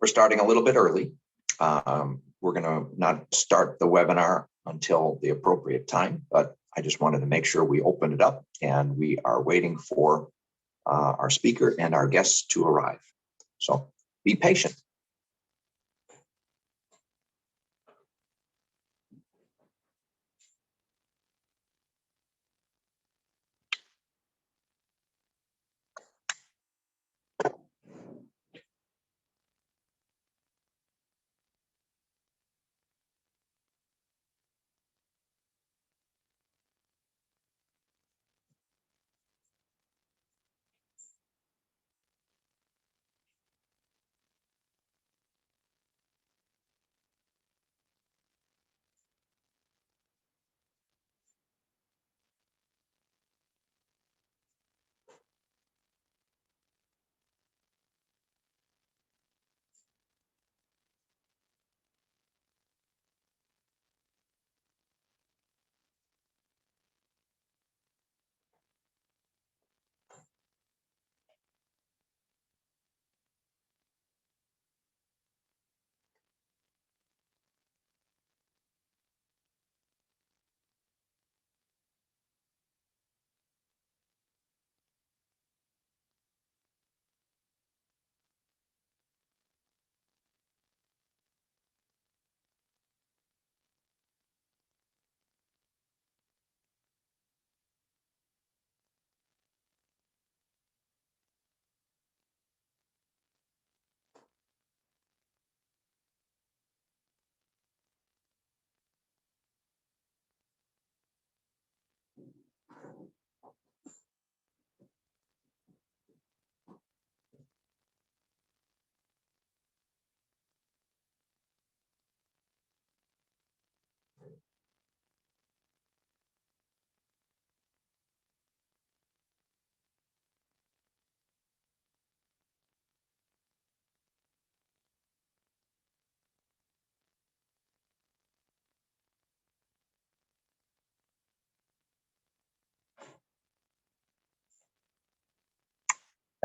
We're starting a little bit early. We're going to not start the webinar until the appropriate time, but I just wanted to make sure we opened it up, and we are waiting for our speaker and our guests to arrive. So be patient.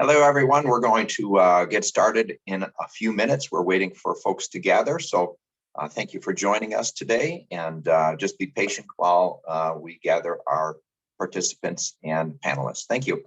Hello, everyone. We're going to get started in a few minutes. We're waiting for folks to gather. So thank you for joining us today, and just be patient while we gather our participants and panelists. Thank you.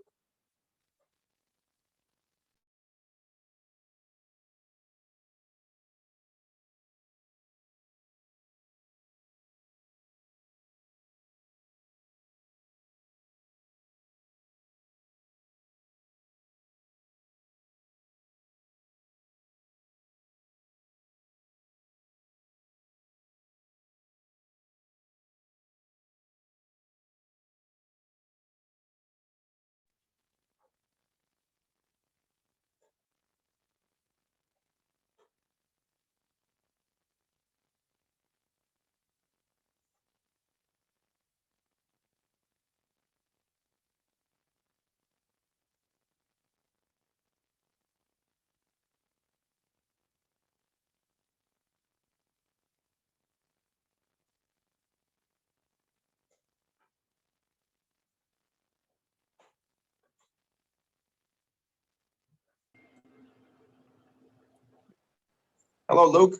Hello, Luke.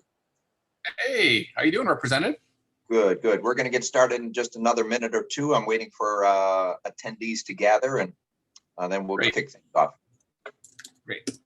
Hey, how you doing, Representative? Good, good. We're going to get started in just another minute or two. I'm waiting for attendees to gather, and then we'll kick things off. Great.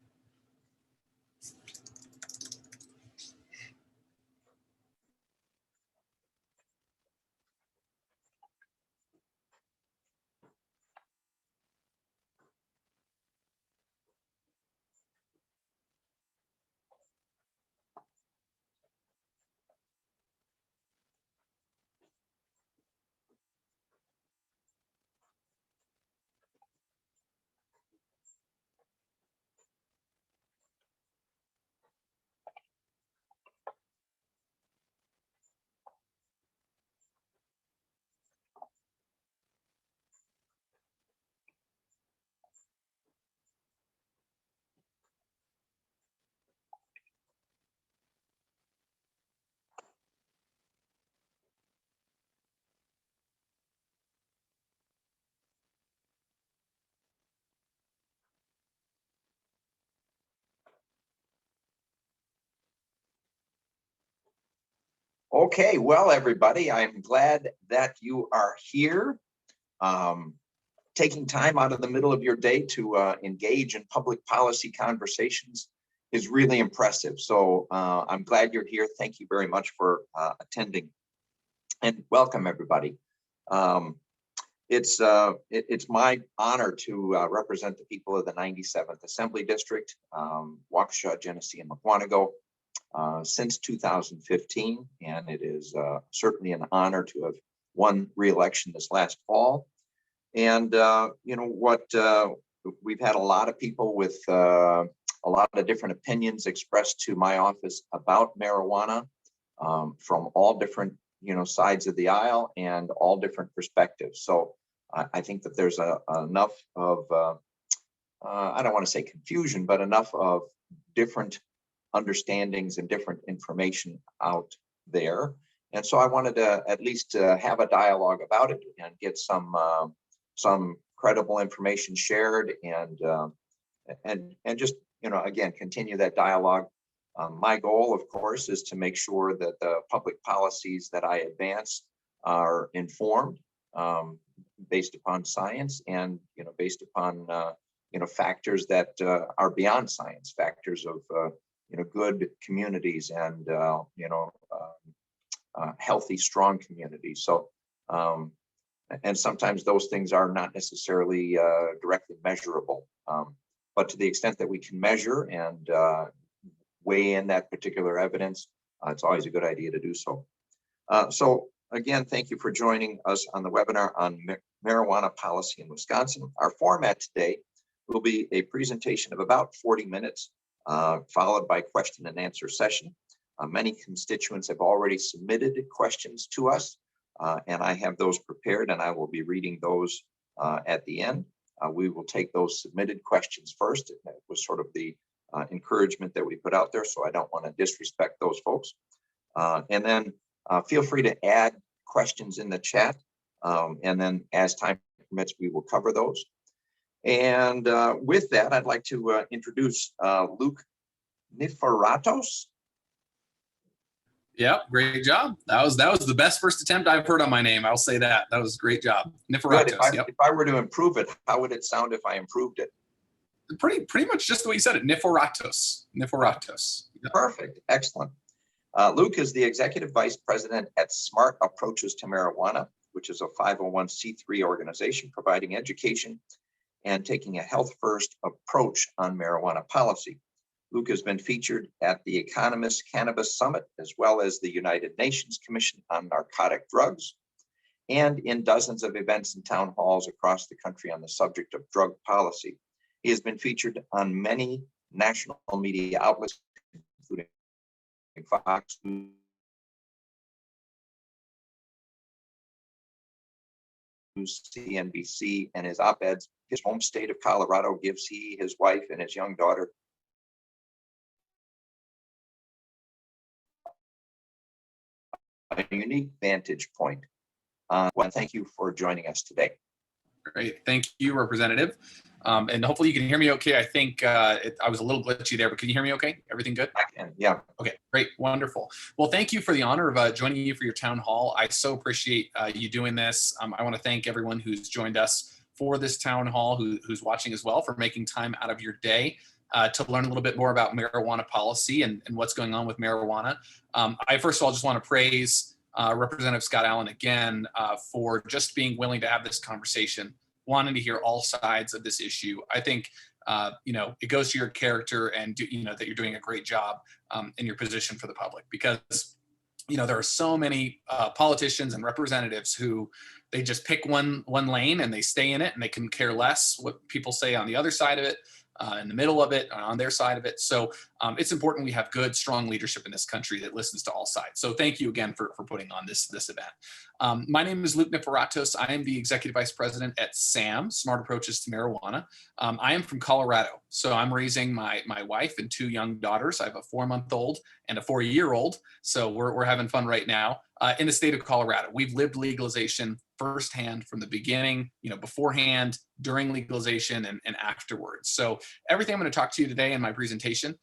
Okay, well, everybody, I'm glad that you are here. Taking time out of the middle of your day to engage in public policy conversations is really impressive. So I'm glad you're here. Thank you very much for attending, and welcome everybody. It's my honor to represent the people of the 97th Assembly District, Waukesha, Genesee, and Mukwonago since 2015, and it is certainly an honor to have won re-election this last fall. And you know what, we've had a lot of people with a lot of different opinions expressed to my office about marijuana from all different sides of the aisle and all different perspectives. So I think that there's enough of I don't want to say confusion, but enough of different understandings and different information out there. And so I wanted to at least have a dialogue about it and get some credible information shared, and just again continue that dialogue. My goal, of course, is to make sure that the public policies that I advance are informed, based upon science, and based upon factors that are beyond science, factors of good communities and healthy, strong communities. So and sometimes those things are not necessarily directly measurable, but to the extent that we can measure and weigh in that particular evidence, it's always a good idea to do so. So again, thank you for joining us on the webinar on marijuana policy in Wisconsin. Our format today will be a presentation of about 40 minutes, followed by question and answer session. Many constituents have already submitted questions to us, and I have those prepared, and I will be reading those at the end. We will take those submitted questions first. That was sort of the encouragement that we put out there, so I don't want to disrespect those folks. And then feel free to add questions in the chat, and then as time permits, we will cover those. And with that, I'd like to introduce Luke Niforatos. Yeah, great job. That was the best first attempt I've heard on my name. I'll say that. That was a great job. Niforatos. If I were to improve it, how would it sound if I improved it? Pretty much just the way you said it. Niforatos. Niforatos. Yep. Perfect. Excellent. Luke is the executive vice president at Smart Approaches to Marijuana, which is a 501c3 organization providing education and taking a health-first approach on marijuana policy. Luke has been featured at the Economist Cannabis Summit, as well as the United Nations Commission on Narcotic Drugs, and in dozens of events and town halls across the country on the subject of drug policy. He has been featured on many national media outlets, including Fox News, CNBC, and his op-eds. His home state of Colorado gives he, his wife, and his young daughter a unique vantage point. Well, thank you for joining us today. Great. Thank you, Representative. And hopefully you can hear me okay. I think I was a little glitchy there, but can you hear me okay? Everything good? I can, yeah. Okay, great, wonderful. Well, thank you for the honor of joining you for your town hall. I so appreciate you doing this. I want to thank everyone who's joined us for this town hall, who's watching as well, for making time out of your day to learn a little bit more about marijuana policy and what's going on with marijuana. I first of all just want to praise Representative Scott Allen again for just being willing to have this conversation, wanting to hear all sides of this issue. I think it goes to your character and that you're doing a great job in your position for the public, because there are so many politicians and representatives who they just pick one lane and they stay in it, and they can care less what people say on the other side of it, in the middle of it, on their side of it. So it's important we have good, strong leadership in this country that listens to all sides. So thank you again for putting on this event. My name is Luke Niforatos. I am the executive vice president at SAM, Smart Approaches to Marijuana. I am from Colorado, so I'm raising my wife and two young daughters. I have a 4-month-old and a 4-year-old, so we're having fun right now in the state of Colorado. We've lived legalization firsthand from the beginning, beforehand, during legalization, and afterwards. So everything I'm going to talk to you today in my presentation,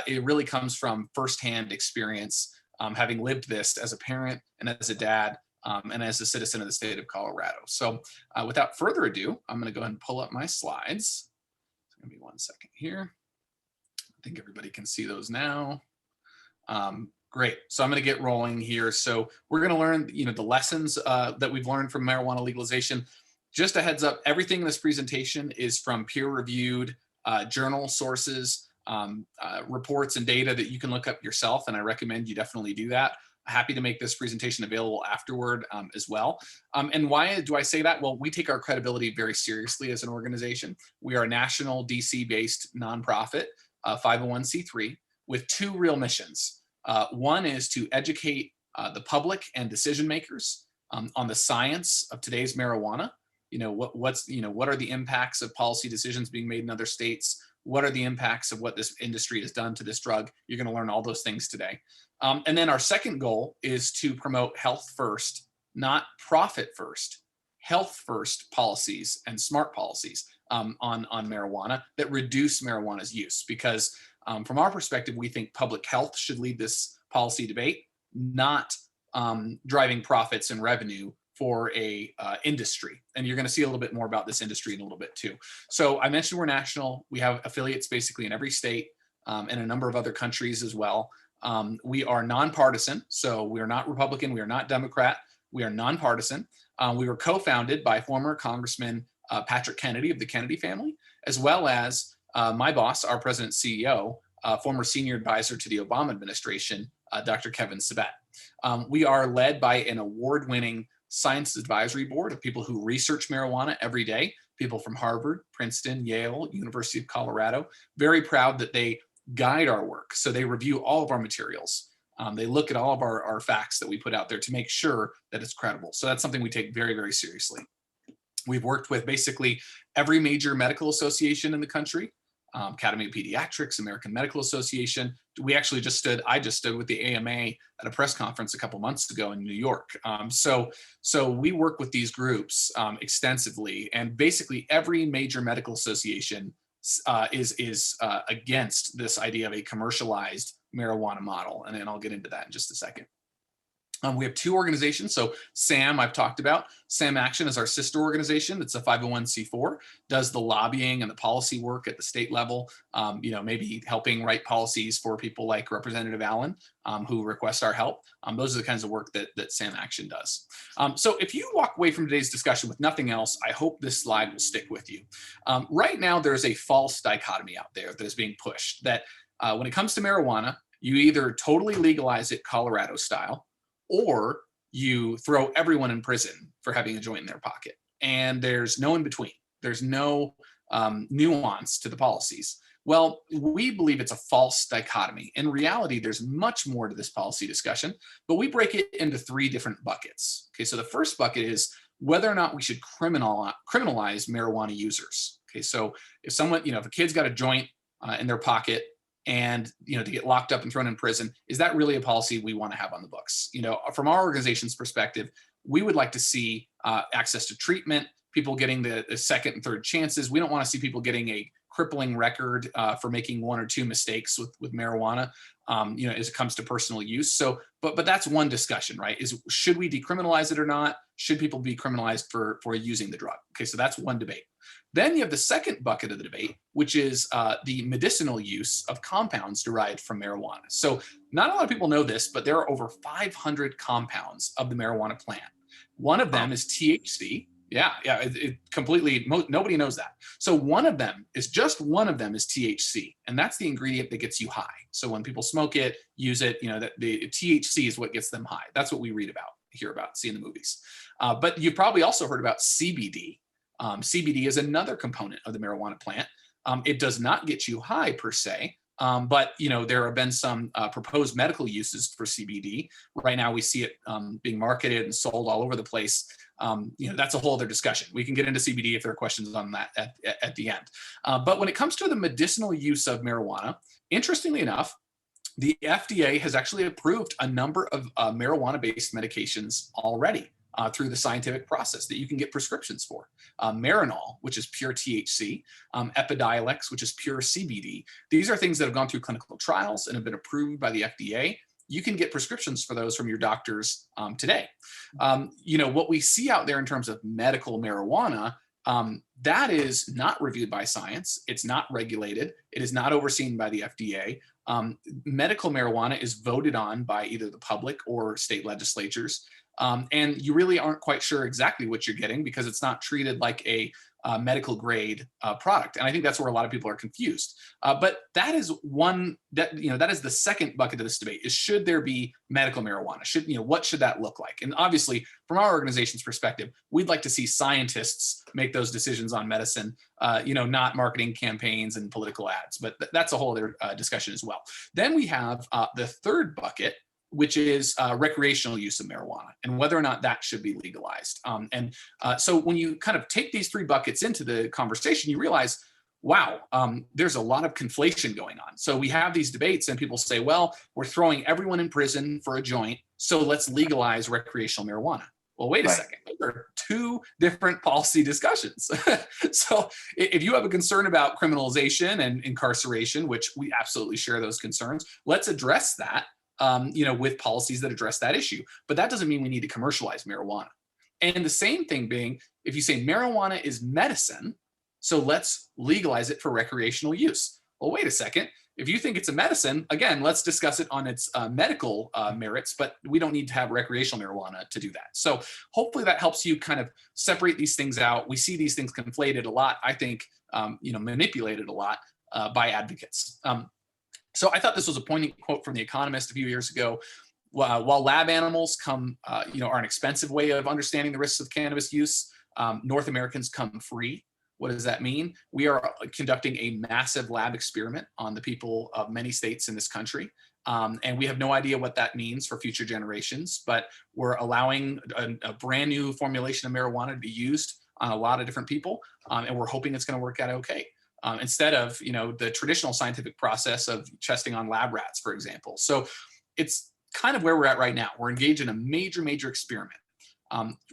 it really comes from firsthand experience having lived this as a parent and as a dad and as a citizen of the state of Colorado. So without further ado, I'm going to go ahead and pull up my slides. Give me 1 second here. I think everybody can see those now. Great. So I'm going to get rolling here. So we're going to learn, the lessons that we've learned from marijuana legalization. Just a heads up, everything in this presentation is from peer-reviewed journal sources, reports and data that you can look up yourself, and I recommend you definitely do that. Happy to make this presentation available afterward as well. And why do I say that? Well, we take our credibility very seriously as an organization. We are a national DC-based nonprofit, 501c3, with two real missions. One is to educate the public and decision makers on the science of today's marijuana. What are the impacts of policy decisions being made in other states? What are the impacts of what this industry has done to this drug? You're going to learn all those things today. And then our second goal is to promote health first, not profit first, health first policies and smart policies on marijuana that reduce marijuana's use. Because from our perspective, we think public health should lead this policy debate, not driving profits and revenue for a industry. And you're going to see a little bit more about this industry in a little bit too. So I mentioned we're national. We have affiliates basically in every state and a number of other countries as well. We are nonpartisan. So we are not Republican. We are not Democrat. We are nonpartisan. We were co-founded by former Congressman Patrick Kennedy of the Kennedy family, as well as my boss, our president CEO, former senior advisor to the Obama administration, Dr. Kevin Sabet. We are led by an award-winning science advisory board of people who research marijuana every day, people from Harvard, Princeton, Yale, University of Colorado. Very proud that they guide our work. So they review all of our materials. They look at all of our facts that we put out there to make sure that it's credible. So that's something we take very, very seriously. We've worked with basically every major medical association in the country, Academy of Pediatrics, American Medical Association. I just stood with the AMA at a press conference a couple months ago in New York. So we work with these groups extensively, and basically every major medical association is against this idea of a commercialized marijuana model. And then I'll get into that in just a second. We have two organizations. So SAM, I've talked about. SAM Action is our sister organization. It's a 501c4, does the lobbying and the policy work at the state level, maybe helping write policies for people like Representative Allen, who request our help. Those are the kinds of work that SAM Action does. So if you walk away from today's discussion with nothing else, I hope this slide will stick with you. Right now, there's a false dichotomy out there that is being pushed that when it comes to marijuana, you either totally legalize it Colorado style, or you throw everyone in prison for having a joint in their pocket. And there's no in between. There's no nuance to the policies. Well, we believe it's a false dichotomy. In reality, there's much more to this policy discussion, but we break it into three different buckets. Okay, so the first bucket is whether or not we should criminalize marijuana users. Okay, so if someone, if a kid's got a joint in their pocket, and to get locked up and thrown in prison, is that really a policy we want to have on the books? From our organization's perspective, we would like to see access to treatment, people getting the second and third chances. We don't want to see people getting a crippling record for making one or two mistakes with marijuana, as it comes to personal use. So, but that's one discussion, right? Should we decriminalize it or not? Should people be criminalized for using the drug? Okay, so that's one debate. Then you have the second bucket of the debate, which is the medicinal use of compounds derived from marijuana. So not a lot of people know this, but there are over 500 compounds of the marijuana plant. One of them is THC. Yeah, it completely, nobody knows that. So one of them is THC, and that's the ingredient that gets you high. So when people smoke it, use it, that the THC is what gets them high. That's what we hear about, see in the movies. But you've probably also heard about CBD. CBD is another component of the marijuana plant. It does not get you high per se, but there have been some proposed medical uses for CBD. Right now we see it being marketed and sold all over the place. That's a whole other discussion. We can get into CBD if there are questions on that at the end. But when it comes to the medicinal use of marijuana, interestingly enough, the FDA has actually approved a number of marijuana-based medications already. Through the scientific process that you can get prescriptions for. Marinol, which is pure THC, Epidiolex, which is pure CBD. These are things that have gone through clinical trials and have been approved by the FDA you can get prescriptions for those from your doctors today. What we see out there in terms of medical marijuana, that is not reviewed by science. It's not regulated. It is not overseen by the FDA. Medical marijuana is voted on by either the public or state legislatures. And you really aren't quite sure exactly what you're getting because it's not treated like a medical grade product. And I think that's where a lot of people are confused. But that is that is the second bucket of this debate is, should there be medical marijuana? What should that look like? And obviously from our organization's perspective, we'd like to see scientists make those decisions on medicine, not marketing campaigns and political ads, but that's a whole other discussion as well. Then we have the third bucket, which is recreational use of marijuana and whether or not that should be legalized. So when you kind of take these three buckets into the conversation, you realize, wow, there's a lot of conflation going on. So we have these debates and people say, well, we're throwing everyone in prison for a joint, so let's legalize recreational marijuana. Well, wait a second. There are two different policy discussions. So if you have a concern about criminalization and incarceration, which we absolutely share those concerns, let's address that. With policies that address that issue. But that doesn't mean we need to commercialize marijuana. And the same thing being, if you say marijuana is medicine, so let's legalize it for recreational use. Well, wait a second. If you think it's a medicine, again, let's discuss it on its medical merits, but we don't need to have recreational marijuana to do that. So hopefully that helps you kind of separate these things out. We see these things conflated a lot, I think, manipulated a lot by advocates. So I thought this was a poignant quote from The Economist a few years ago. While lab animals are an expensive way of understanding the risks of cannabis use, North Americans come free. What does that mean? We are conducting a massive lab experiment on the people of many states in this country. And we have no idea what that means for future generations, but we're allowing a brand new formulation of marijuana to be used on a lot of different people. And we're hoping it's going to work out okay. Instead of the traditional scientific process of testing on lab rats, for example. So it's kind of where we're at right now. We're engaged in a major experiment.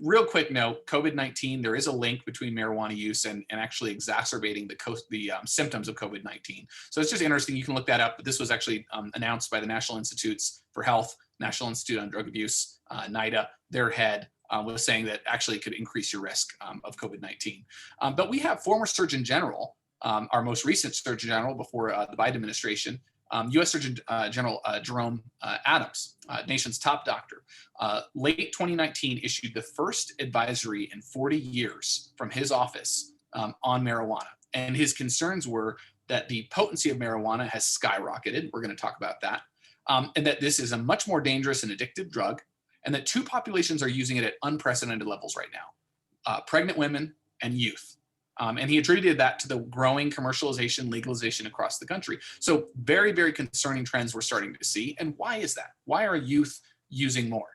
Real quick note, COVID-19, there is a link between marijuana use and actually exacerbating the symptoms of COVID-19. So it's just interesting. You can look that up. But this was actually announced by the National Institutes for Health, National Institute on Drug Abuse, NIDA. Their head was saying that actually it could increase your risk of COVID-19. But we have former Surgeon General, our most recent Surgeon General before the Biden administration, U.S. Surgeon General Jerome Adams, nation's top doctor, late 2019 issued the first advisory in 40 years from his office on marijuana. And his concerns were that the potency of marijuana has skyrocketed. We're going to talk about that. And that this is a much more dangerous and addictive drug, and that two populations are using it at unprecedented levels right now, pregnant women and youth. And he attributed that to the growing commercialization, legalization across the country. So very concerning trends we're starting to see. And why is that? Why are youth using more?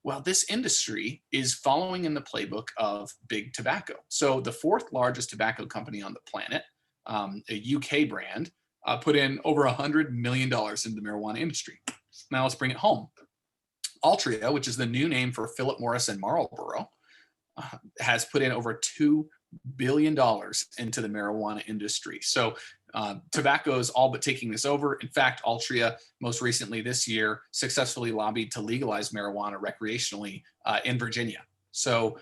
Well, this industry is following in the playbook of big tobacco. So the fourth largest tobacco company on the planet, a UK brand, put in over $100 million into the marijuana industry. Now let's bring it home. Altria, which is the new name for Philip Morris and Marlboro, has put in over $2 billion into the marijuana industry. So tobacco is all but taking this over. In fact, Altria most recently this year successfully lobbied to legalize marijuana recreationally in Virginia. So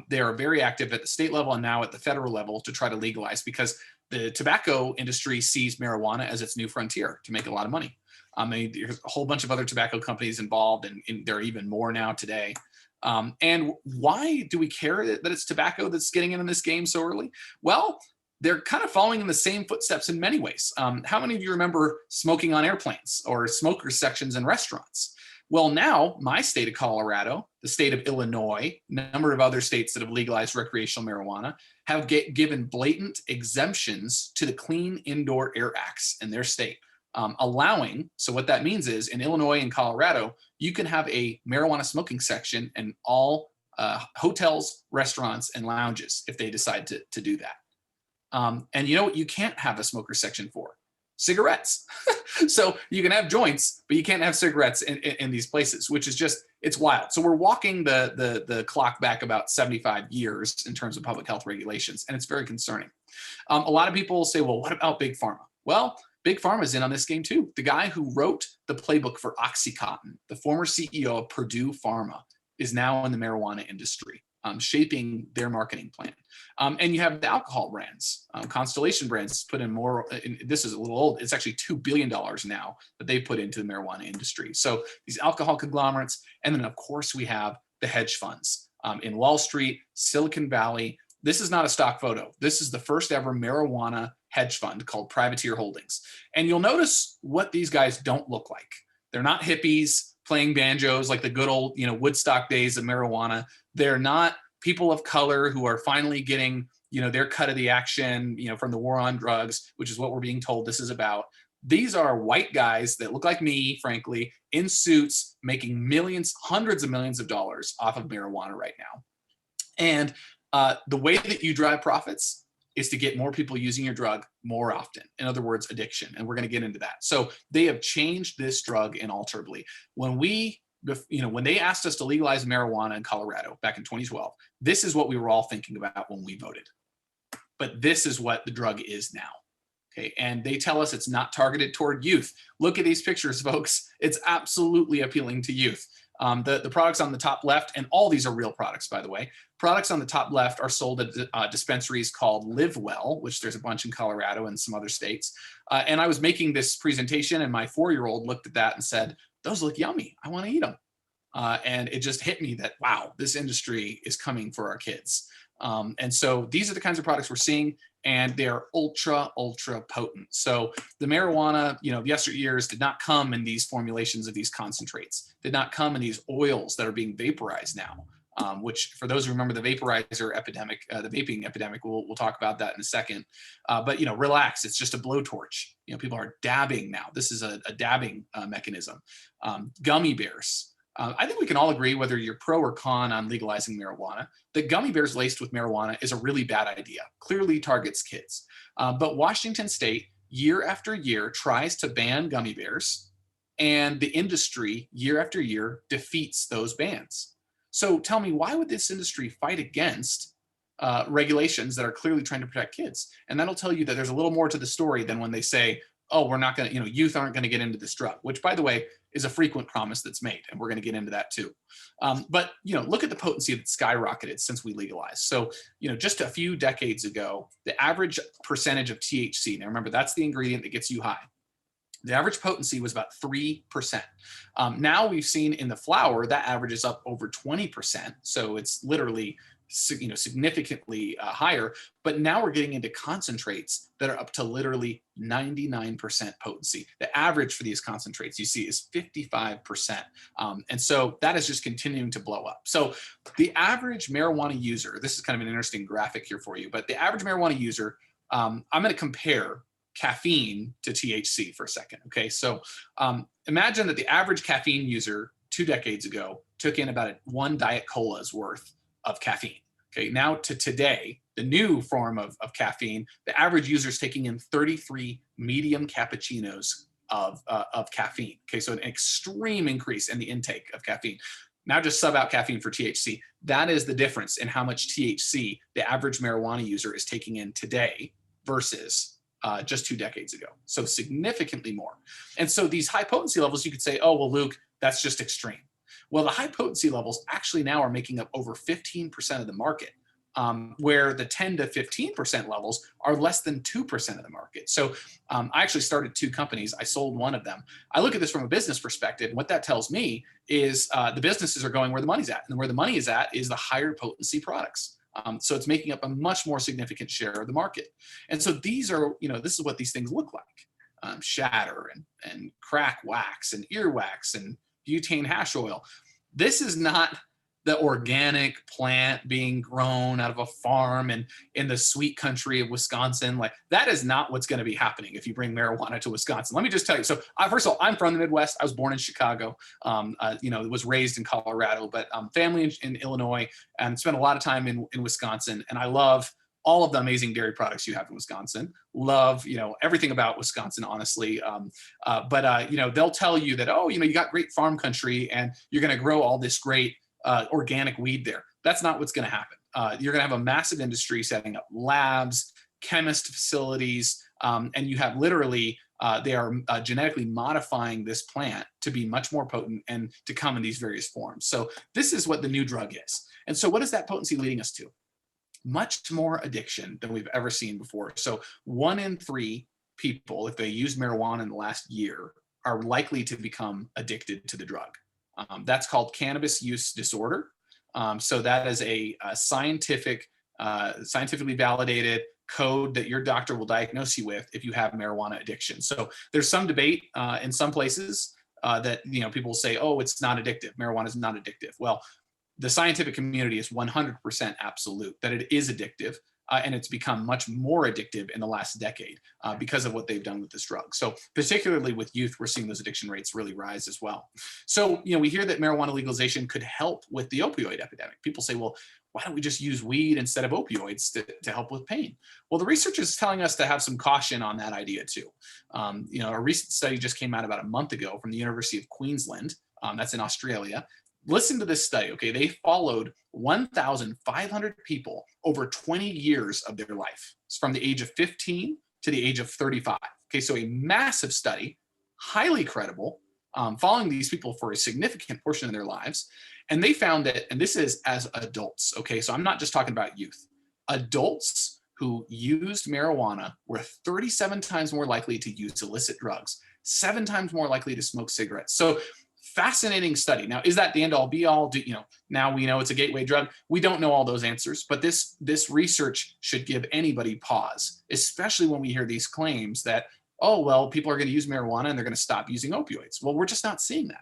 they are very active at the state level and now at the federal level to try to legalize, because the tobacco industry sees marijuana as its new frontier to make a lot of money. There's a whole bunch of other tobacco companies involved, and there are even more now today. And why do we care that it's tobacco that's getting in this game so early? Well, they're kind of following in the same footsteps in many ways. How many of you remember smoking on airplanes or smoker sections in restaurants? Well, now my state of Colorado, the state of Illinois, a number of other states that have legalized recreational marijuana have given blatant exemptions to the Clean Indoor Air Acts in their state. Allowing, so what that means is in Illinois and Colorado, you can have a marijuana smoking section in all hotels, restaurants, and lounges if they decide to do that. And you know what you can't have a smoker section for? Cigarettes. So you can have joints, but you can't have cigarettes in these places, which is just, it's wild. So we're walking the clock back about 75 years in terms of public health regulations, and it's very concerning. A lot of people say, well, what about big pharma? Well, Big Pharma's in on this game too. The guy who wrote the playbook for OxyContin, the former CEO of Purdue Pharma, is now in the marijuana industry, shaping their marketing plan. And you have the alcohol brands. Constellation Brands put in more, this is a little old, it's actually $2 billion now that they put into the marijuana industry. So these alcohol conglomerates, and then of course we have the hedge funds in Wall Street, Silicon Valley. This is not a stock photo. This is the first ever marijuana hedge fund called Privateer Holdings. And you'll notice what these guys don't look like. They're not hippies playing banjos like the good old, Woodstock days of marijuana. They're not people of color who are finally getting, their cut of the action, from the war on drugs, which is what we're being told this is about. These are white guys that look like me, frankly, in suits, making millions, hundreds of millions of dollars off of marijuana right now. And the way that you drive profits is to get more people using your drug more often. In other words, addiction. And we're going to get into that. So they have changed this drug inalterably. When they asked us to legalize marijuana in Colorado back in 2012, this is what we were all thinking about when we voted. But this is what the drug is now. Okay. And they tell us it's not targeted toward youth. Look at these pictures, folks. It's absolutely appealing to youth. The products on the top left, and all these are real products, by the way. Products on the top left are sold at dispensaries called Live Well, which there's a bunch in Colorado and some other states. And I was making this presentation, and my 4-year-old looked at that and said, "Those look yummy. I want to eat them." And it just hit me that, wow, this industry is coming for our kids. And so these are the kinds of products we're seeing, and they're ultra, ultra potent. So the marijuana, yesteryears did not come in these formulations of these concentrates, did not come in these oils that are being vaporized now, which for those who remember the vaporizer epidemic, the vaping epidemic, we'll talk about that in a second. But, relax, it's just a blowtorch. People are dabbing now. This is a dabbing mechanism. Gummy bears. I think we can all agree, whether you're pro or con on legalizing marijuana, that gummy bears laced with marijuana is a really bad idea. Clearly targets kids. But Washington State, year after year, tries to ban gummy bears, and the industry, year after year, defeats those bans. So tell me, why would this industry fight against regulations that are clearly trying to protect kids? And that'll tell you that there's a little more to the story than when they say, oh, we're not going to, youth aren't going to get into this drug, which, by the way, is a frequent promise that's made. And we're going to get into that too. But, look at the potency that's skyrocketed since we legalized. So, just a few decades ago, the average percentage of THC, now remember, that's the ingredient that gets you high. The average potency was about 3%. Now we've seen in the flower, that average is up over 20%. So it's literally significantly higher, but now we're getting into concentrates that are up to literally 99% potency. The average for these concentrates you see is 55%. And so that is just continuing to blow up. So the average marijuana user, this is kind of an interesting graphic here for you, but the average marijuana user, I'm going to compare caffeine to THC for a second. Okay. So imagine that the average caffeine user 2 decades ago took in about 1 Diet Cola's worth of caffeine. Okay, now to today, the new form of caffeine, the average user is taking in 33 medium cappuccinos of caffeine. Okay, so an extreme increase in the intake of caffeine. Now just sub out caffeine for THC. That is the difference in how much THC the average marijuana user is taking in today versus just 2 decades ago. So significantly more. And so these high potency levels, you could say, oh, well, Luke, that's just extreme. Well, the high potency levels actually now are making up over 15% of the market, where the 10 to 15% levels are less than 2% of the market. So I actually started 2 companies. I sold one of them. I look at this from a business perspective. And what that tells me is the businesses are going where the money's at. And where the money is at is the higher potency products. So it's making up a much more significant share of the market. And so these are, this is what these things look like. Shatter and crack wax and earwax and butane hash oil. This is not the organic plant being grown out of a farm and in the sweet country of Wisconsin. Like, that is not what's going to be happening if you bring marijuana to Wisconsin. Let me just tell you. So first of all, I'm from the Midwest. I was born in Chicago, was raised in Colorado, but family in Illinois, and spent a lot of time in Wisconsin. And I love all of the amazing dairy products you have in Wisconsin. Love, everything about Wisconsin, honestly. But they'll tell you that, you got great farm country and you're going to grow all this great organic weed there. That's not what's going to happen. You're going to have a massive industry setting up labs, chemist facilities, and you have literally they are genetically modifying this plant to be much more potent and to come in these various forms. So this is what the new drug is. And so what is that potency leading us to? Much more addiction than we've ever seen before. So 1 in 3 people, if they use marijuana in the last year, are likely to become addicted to the drug. That's called cannabis use disorder. So that is a scientifically validated code that your doctor will diagnose you with if you have marijuana addiction. So there's some debate in some places that people say, oh, it's not addictive. Marijuana is not addictive. Well, the scientific community is 100% absolute that it is addictive, and it's become much more addictive in the last decade because of what they've done with this drug. So particularly with youth, we're seeing those addiction rates really rise as well. So, we hear that marijuana legalization could help with the opioid epidemic. People say, well, why don't we just use weed instead of opioids to help with pain? Well, the research is telling us to have some caution on that idea too. A recent study just came out about a month ago from the University of Queensland, that's in Australia. Listen to this study, okay? They followed 1,500 people over 20 years of their life. It's from the age of 15 to the age of 35. Okay, so a massive study, highly credible, following these people for a significant portion of their lives. And they found that, and this is as adults, okay? So I'm not just talking about youth. Adults who used marijuana were 37 times more likely to use illicit drugs, 7 times more likely to smoke cigarettes. So fascinating study. Now, is that the end all be all? Now we know it's a gateway drug. We don't know all those answers, but this research should give anybody pause, especially when we hear these claims that, oh, well, people are going to use marijuana and they're going to stop using opioids. Well, we're just not seeing that.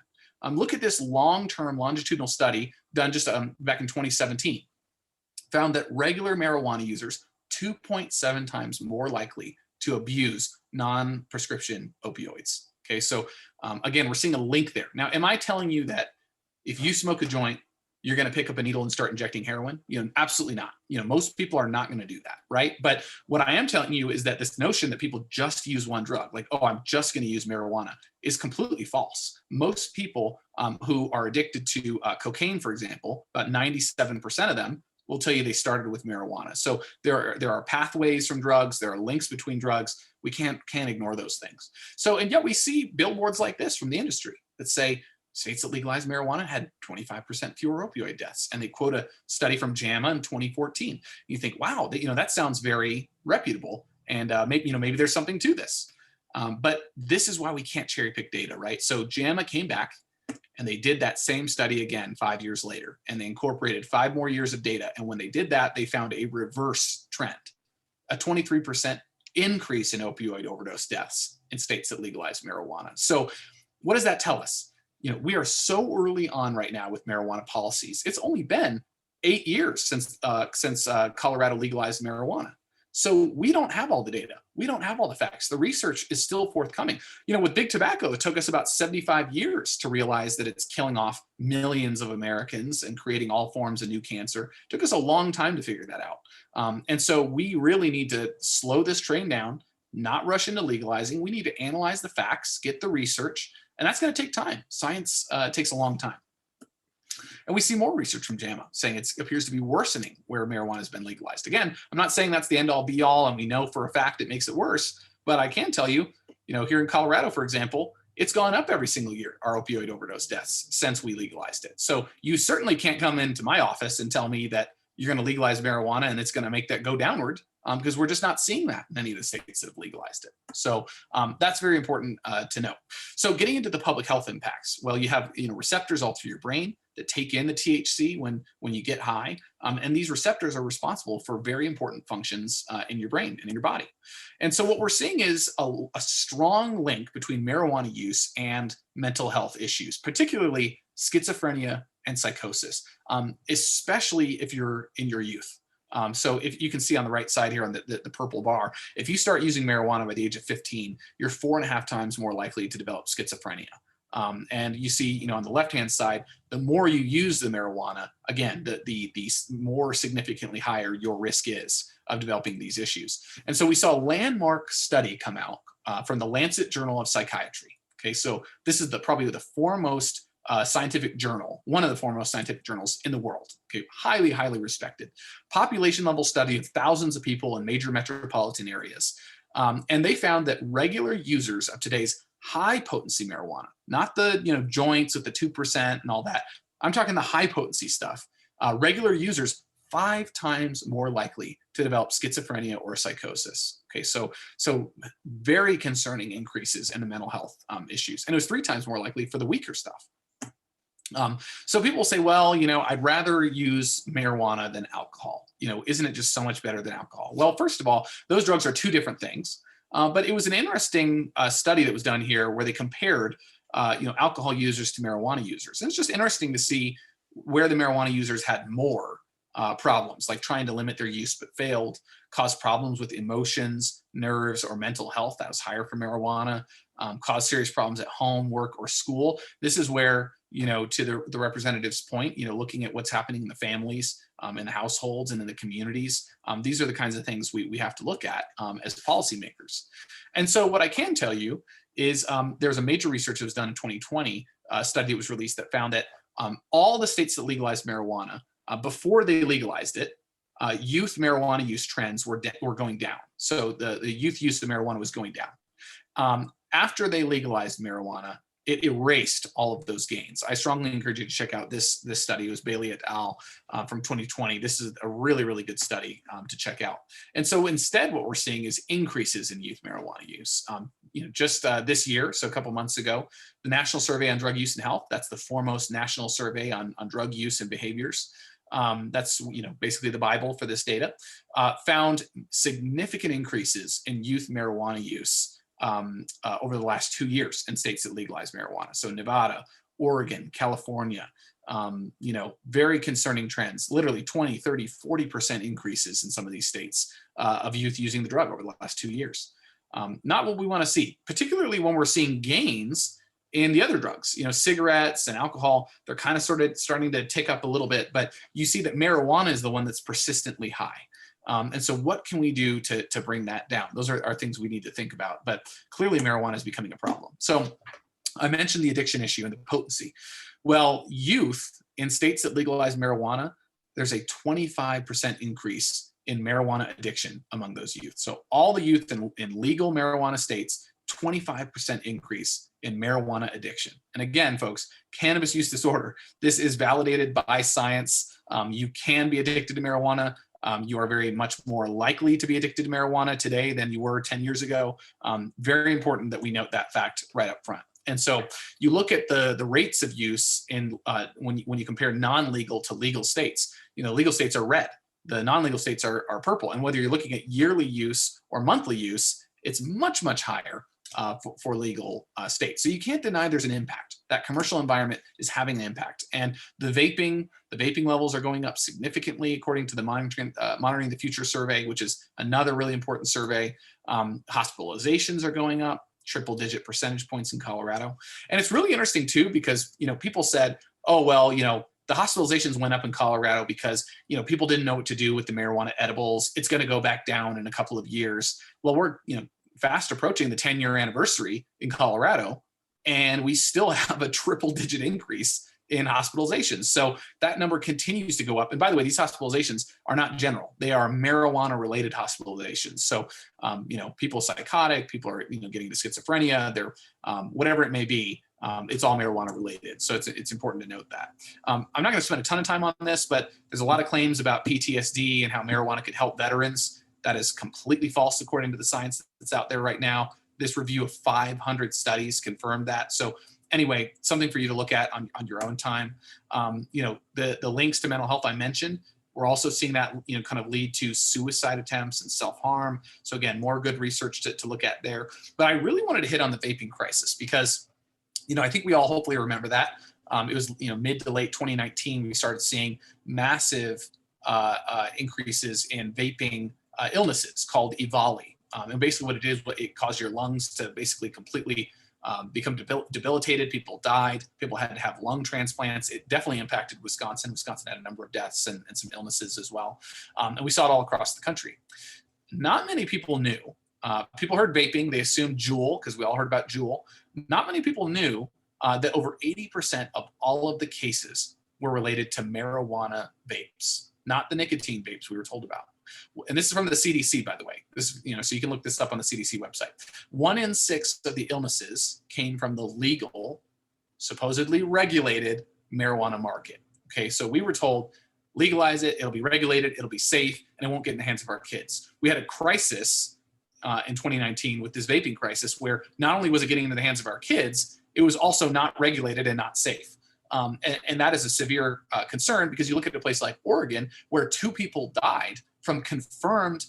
Look at this long-term longitudinal study done just back in 2017. Found that regular marijuana users 2.7 times more likely to abuse non-prescription opioids. Okay, so again, we're seeing a link there. Now, am I telling you that if you smoke a joint, you're going to pick up a needle and start injecting heroin? Absolutely not. Most people are not going to do that, right? But what I am telling you is that this notion that people just use one drug, like, oh, I'm just going to use marijuana, is completely false. Most people who are addicted to cocaine, for example, about 97% of them will tell you they started with marijuana. So there are pathways from drugs, there are links between drugs. We can't ignore those things. So, and yet we see billboards like this from the industry that say states that legalize marijuana had 25% fewer opioid deaths. And they quote a study from JAMA in 2014. You think, wow, that sounds very reputable. And maybe there's something to this. But this is why we can't cherry pick data, right? So JAMA came back and they did that same study again 5 years later, and they incorporated 5 more years of data. And when they did that, they found a reverse trend, a 23% increase in opioid overdose deaths in states that legalize marijuana. So what does that tell us? We are so early on right now with marijuana policies. It's only been 8 years since Colorado legalized marijuana. So we don't have all the data. We don't have all the facts. The research is still forthcoming. With big tobacco, it took us about 75 years to realize that it's killing off millions of Americans and creating all forms of new cancer. It took us a long time to figure that out. And so we really need to slow this train down, not rush into legalizing. We need to analyze the facts, get the research, and that's going to take time. Science takes a long time. And we see more research from JAMA saying it appears to be worsening where marijuana has been legalized. Again, I'm not saying that's the end all be all, and we know for a fact it makes it worse, but I can tell you, here in Colorado, for example, it's gone up every single year, our opioid overdose deaths, since we legalized it. So you certainly can't come into my office and tell me that you're going to legalize marijuana and it's going to make that go downward, because we're just not seeing that in any of the states that have legalized it. So that's very important to know. So getting into the public health impacts, well, you have receptors all through your brain that take in the THC when you get high. And these receptors are responsible for very important functions in your brain and in your body. And so what we're seeing is a strong link between marijuana use and mental health issues, particularly schizophrenia and psychosis, especially if you're in your youth. So if you can see on the right side here on the purple bar, if you start using marijuana by the age of 15, you're 4.5 times more likely to develop schizophrenia. And you see, on the left-hand side, the more you use the marijuana, again, the more significantly higher your risk is of developing these issues. And so we saw a landmark study come out from the Lancet Journal of Psychiatry. Okay, so this is probably the foremost scientific journal, one of the foremost scientific journals in the world. Okay, highly, highly respected. Population level study of thousands of people in major metropolitan areas. And they found that regular users of today's high potency marijuana, not the joints with the 2% and all that. I'm talking the high potency stuff. Regular users 5 times more likely to develop schizophrenia or psychosis. Okay, so very concerning increases in the mental health issues, and it was 3 times more likely for the weaker stuff. So people will say, well, I'd rather use marijuana than alcohol. Isn't it just so much better than alcohol? Well, first of all, those drugs are 2 different things. But it was an interesting study that was done here where they compared, alcohol users to marijuana users. And it's just interesting to see where the marijuana users had more problems, like trying to limit their use but failed, caused problems with emotions, nerves, or mental health. That was higher for marijuana. Caused serious problems at home, work, or school. This is where, to the representative's point, looking at what's happening in the families, in the households, and in the communities. These are the kinds of things we have to look at as policymakers. And so what I can tell you is there's a major research that was done in 2020, a study that was released that found that all the states that legalized marijuana, before they legalized it, youth marijuana use trends were going down. So the youth use of marijuana was going down. After they legalized marijuana, it erased all of those gains. I strongly encourage you to check out this study. It was Bailey et al. From 2020. This is a really, really good study to check out. And so instead, what we're seeing is increases in youth marijuana use. Just this year, so a couple months ago, the National Survey on Drug Use and Health, that's the foremost national survey on drug use and behaviors. That's basically the Bible for this data, found significant increases in youth marijuana use over the last 2 years in states that legalize marijuana. So Nevada, Oregon, California, very concerning trends, literally 20, 30, 40% increases in some of these states of youth using the drug over the last 2 years. Not what we want to see, particularly when we're seeing gains in the other drugs, cigarettes and alcohol. They're kind of starting to tick up a little bit, but you see that marijuana is the one that's persistently high. And so what can we do to bring that down? Those are things we need to think about, but clearly marijuana is becoming a problem. So I mentioned the addiction issue and the potency. Well, youth in states that legalize marijuana, there's a 25% increase in marijuana addiction among those youth. So all the youth in legal marijuana states, 25% increase in marijuana addiction. And again, folks, cannabis use disorder, this is validated by science. You can be addicted to marijuana. You are very much more likely to be addicted to marijuana today than you were 10 years ago. Very important that we note that fact right up front. And so you look at the rates of use in when you compare non-legal to legal states. Legal states are red. The non-legal states are purple. And whether you're looking at yearly use or monthly use, it's much, much higher for legal states. So you can't deny there's an impact. That commercial environment is having an impact. And the vaping levels are going up significantly according to the Monitoring the Future survey, which is another really important survey. Hospitalizations are going up, triple-digit percentage points in Colorado. And it's really interesting too, because people said, oh, well, the hospitalizations went up in Colorado because, people didn't know what to do with the marijuana edibles. It's going to go back down in a couple of years. Well, we're, fast approaching the 10-year anniversary in Colorado, and we still have a triple-digit increase in hospitalizations. So that number continues to go up. And by the way, these hospitalizations are not general. They are marijuana-related hospitalizations. So, people psychotic, people are, getting to schizophrenia, they're, whatever it may be, it's all marijuana related. So it's important to note that. I'm not going to spend a ton of time on this, but there's a lot of claims about PTSD and how marijuana could help veterans. That is completely false according to the science that's out there right now. This review of 500 studies confirmed that. So anyway, something for you to look at on your own time. The links to mental health I mentioned, we're also seeing that kind of lead to suicide attempts and self-harm. So again, more good research to look at there. But I really wanted to hit on the vaping crisis because I think we all hopefully remember that. It was mid to late 2019 we started seeing massive increases in vaping illnesses called EVALI. And basically what it is, it caused your lungs to basically completely become debilitated. People died. People had to have lung transplants. It definitely impacted Wisconsin. Wisconsin had a number of deaths and some illnesses as well. And we saw it all across the country. Not many people knew. People heard vaping. They assumed Juul because we all heard about Juul. Not many people knew that over 80% of all of the cases were related to marijuana vapes, not the nicotine vapes we were told about. And this is from the CDC, by the way. This, so you can look this up on the CDC website. 1 in 6 of the illnesses came from the legal, supposedly regulated marijuana market. Okay, so we were told, legalize it, it'll be regulated, it'll be safe, and it won't get in the hands of our kids. We had a crisis in 2019 with this vaping crisis, where not only was it getting into the hands of our kids, it was also not regulated and not safe. And that is a severe concern, because you look at a place like Oregon, where 2 people died from confirmed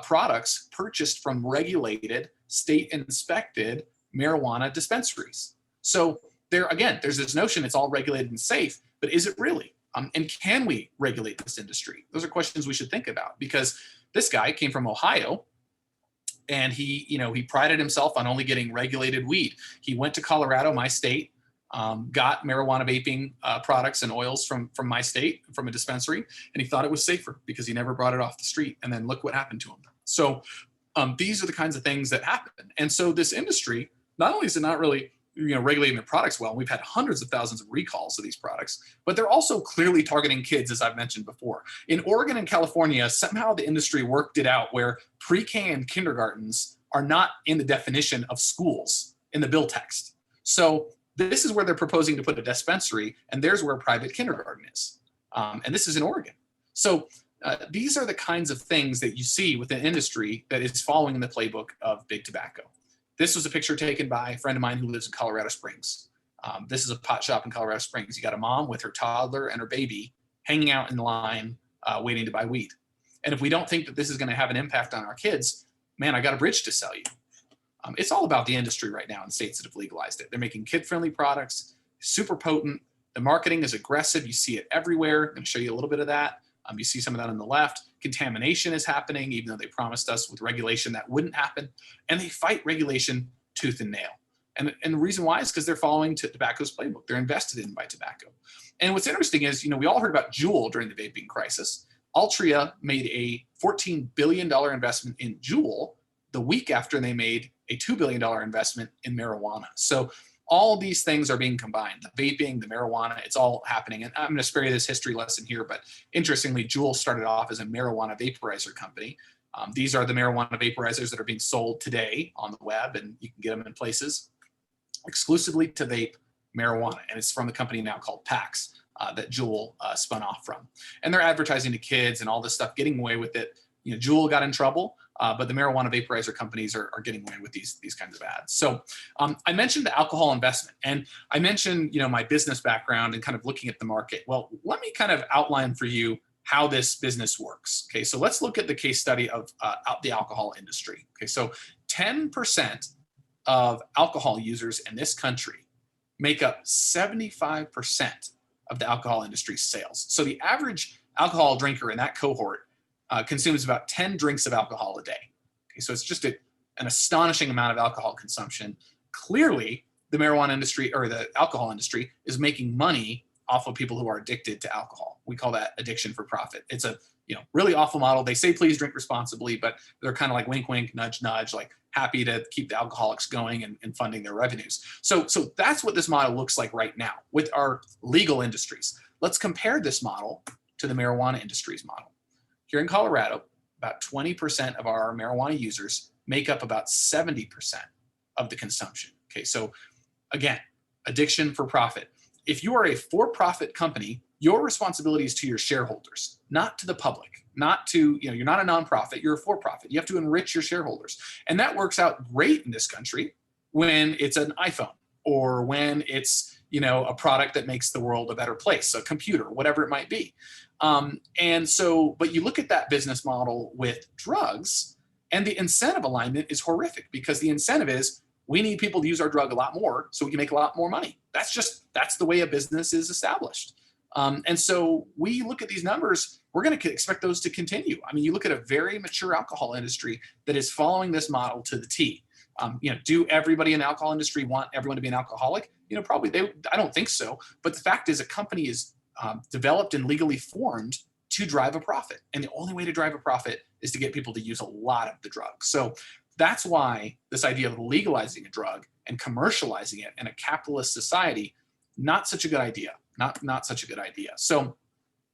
products purchased from regulated, state-inspected marijuana dispensaries. So there's this notion it's all regulated and safe, but is it really? And can we regulate this industry? Those are questions we should think about, because this guy came from Ohio, and he prided himself on only getting regulated weed. He went to Colorado, my state, got marijuana vaping products and oils from my state, from a dispensary, and he thought it was safer because he never brought it off the street. And then look what happened to him. So these are the kinds of things that happen. And so this industry, not only is it not really regulating their products well, we've had hundreds of thousands of recalls of these products, but they're also clearly targeting kids, as I've mentioned before. In Oregon and California, somehow the industry worked it out where pre-K and kindergartens are not in the definition of schools in the bill text. So this is where they're proposing to put a dispensary, and there's where private kindergarten is. And this is in Oregon. So these are the kinds of things that you see with an industry that is following in the playbook of big tobacco. This was a picture taken by a friend of mine who lives in Colorado Springs. This is a pot shop in Colorado Springs. You got a mom with her toddler and her baby hanging out in the line, waiting to buy weed. And if we don't think that this is going to have an impact on our kids, man, I got a bridge to sell you. It's all about the industry right now in states that have legalized it. They're making kid-friendly products, super potent. The marketing is aggressive. You see it everywhere. I'm going to show you a little bit of that. You see some of that on the left. Contamination is happening, even though they promised us with regulation that wouldn't happen. And they fight regulation tooth and nail. And the reason why is because they're following tobacco's playbook. They're invested in by tobacco. And what's interesting is, we all heard about Juul during the vaping crisis. Altria made a $14 billion investment in Juul the week after they made a $2 billion investment in marijuana. So all these things are being combined. The vaping, the marijuana, it's all happening. And I'm going to spare you this history lesson here, but interestingly, Juul started off as a marijuana vaporizer company. These are the marijuana vaporizers that are being sold today on the web, and you can get them in places exclusively to vape marijuana. And it's from the company now called PAX that Juul spun off from. And they're advertising to kids and all this stuff, getting away with it. Juul got in trouble, but the marijuana vaporizer companies are getting away with these kinds of ads. So I mentioned the alcohol investment, and I mentioned my business background and kind of looking at the market. Well, let me kind of outline for you how this business works. Okay, so let's look at the case study of the alcohol industry. Okay, so 10% of alcohol users in this country make up 75% of the alcohol industry's sales. So the average alcohol drinker in that cohort consumes about 10 drinks of alcohol a day. Okay, so it's just an astonishing amount of alcohol consumption. Clearly, the marijuana industry or the alcohol industry is making money off of people who are addicted to alcohol. We call that addiction for profit. It's a really awful model. They say please drink responsibly, but they're kind of like wink, wink, nudge, nudge, like happy to keep the alcoholics going and funding their revenues. So that's what this model looks like right now with our legal industries. Let's compare this model to the marijuana industry's model. Here in Colorado, about 20% of our marijuana users make up about 70% of the consumption. Okay, so again, addiction for profit. If you are a for-profit company, your responsibility is to your shareholders, not to the public, not to, you're not a nonprofit, you're a for-profit. You have to enrich your shareholders. And that works out great in this country when it's an iPhone or when it's, a product that makes the world a better place, a computer, whatever it might be. But you look at that business model with drugs, and the incentive alignment is horrific, because the incentive is we need people to use our drug a lot more so we can make a lot more money. That's the way a business is established. And so we look at these numbers, we're going to expect those to continue. I mean, you look at a very mature alcohol industry that is following this model to the T. Do everybody in the alcohol industry want everyone to be an alcoholic? Probably I don't think so. But the fact is a company is developed and legally formed to drive a profit. And the only way to drive a profit is to get people to use a lot of the drug. So that's why this idea of legalizing a drug and commercializing it in a capitalist society, not such a good idea. Not such a good idea. So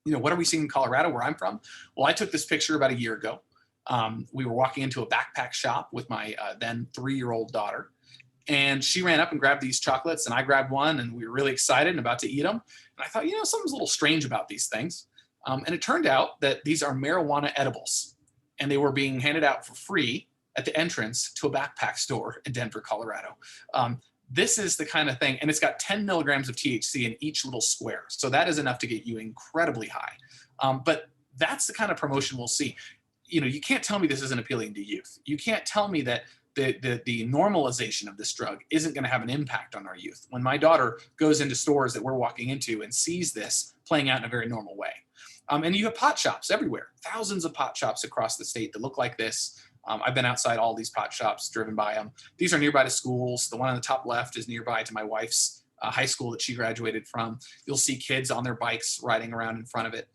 what are we seeing in Colorado, where I'm from? Well, I took this picture about a year ago. We were walking into a backpack shop with my then 3-year-old daughter. And she ran up and grabbed these chocolates, and I grabbed one, and we were really excited and about to eat them. And I thought, something's a little strange about these things. And it turned out that these are marijuana edibles, and they were being handed out for free at the entrance to a backpack store in Denver, Colorado. This is the kind of thing, and it's got 10 milligrams of THC in each little square. So that is enough to get you incredibly high. But that's the kind of promotion we'll see. You can't tell me this isn't appealing to youth. You can't tell me that the normalization of this drug isn't going to have an impact on our youth. When my daughter goes into stores that we're walking into and sees this playing out in a very normal way. And you have pot shops everywhere, thousands of pot shops across the state that look like this. I've been outside all these pot shops, driven by them. These are nearby to schools. The one on the top left is nearby to my wife's high school that she graduated from. You'll see kids on their bikes riding around in front of it.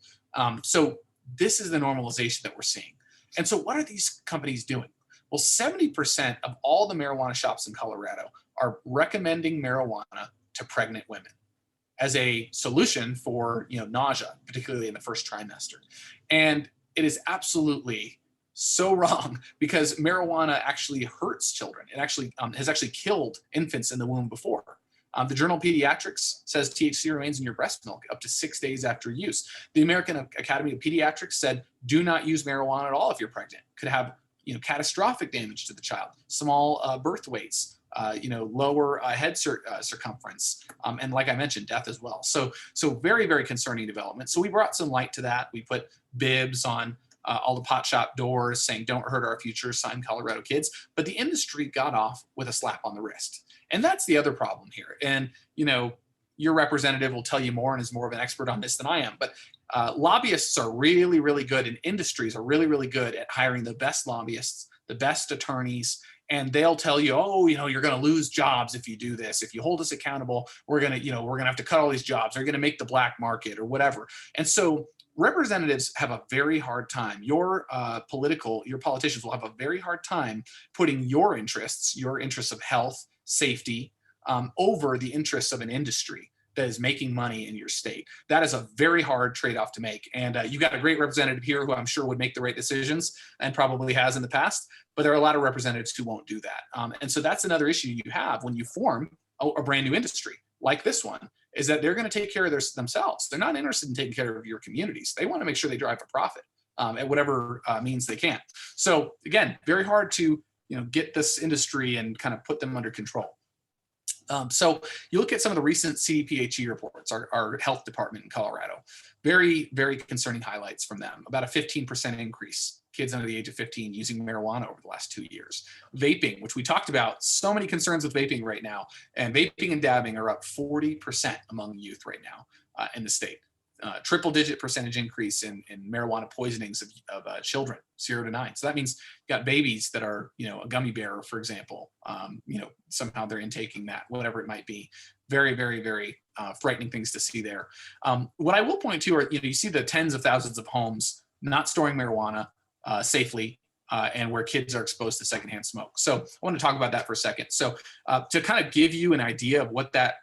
So this is the normalization that we're seeing. And so what are these companies doing? Well, 70% of all the marijuana shops in Colorado are recommending marijuana to pregnant women as a solution for nausea, particularly in the first trimester. And it is absolutely so wrong, because marijuana actually hurts children. It actually has actually killed infants in the womb before. The journal Pediatrics says THC remains in your breast milk up to 6 days after use. The American Academy of Pediatrics said, do not use marijuana at all if you're pregnant. Could have catastrophic damage to the child, small birth weights, lower head circumference, and like I mentioned, death as well. So very, very concerning development. So we brought some light to that. We put bibs on all the pot shop doors saying, don't hurt our future, sign Colorado kids. But the industry got off with a slap on the wrist. And that's the other problem here. And, your representative will tell you more and is more of an expert on this than I am. But lobbyists are really, really good, and industries are really, really good at hiring the best lobbyists, the best attorneys, and they'll tell you, you're going to lose jobs if you do this. If you hold us accountable, we're going to have to cut all these jobs. They're going to make the black market or whatever. And so representatives have a very hard time. Your politicians will have a very hard time putting your interests of health, safety, over the interests of an industry that is making money in your state. That is a very hard trade-off to make. And you got a great representative here who I'm sure would make the right decisions and probably has in the past, but there are a lot of representatives who won't do that. And so that's another issue you have when you form a brand new industry like this one, is that they're going to take care of themselves. They're not interested in taking care of your communities. They want to make sure they drive a profit at whatever means they can. So again, very hard to get this industry and kind of put them under control. So you look at some of the recent CDPHE reports, our health department in Colorado, very, very concerning highlights from them. About a 15% increase, kids under the age of 15 using marijuana over the last 2 years. Vaping, which we talked about, so many concerns with vaping right now, and vaping and dabbing are up 40% among youth right now in the state. Triple-digit percentage increase in marijuana poisonings of children, 0 to 9. So that means you got babies that are, a gummy bearer, for example. Somehow they're intaking that, whatever it might be. Very, very, very frightening things to see there. What I will point to are, you see the tens of thousands of homes not storing marijuana safely, and where kids are exposed to secondhand smoke. So I want to talk about that for a second. So to kind of give you an idea of what that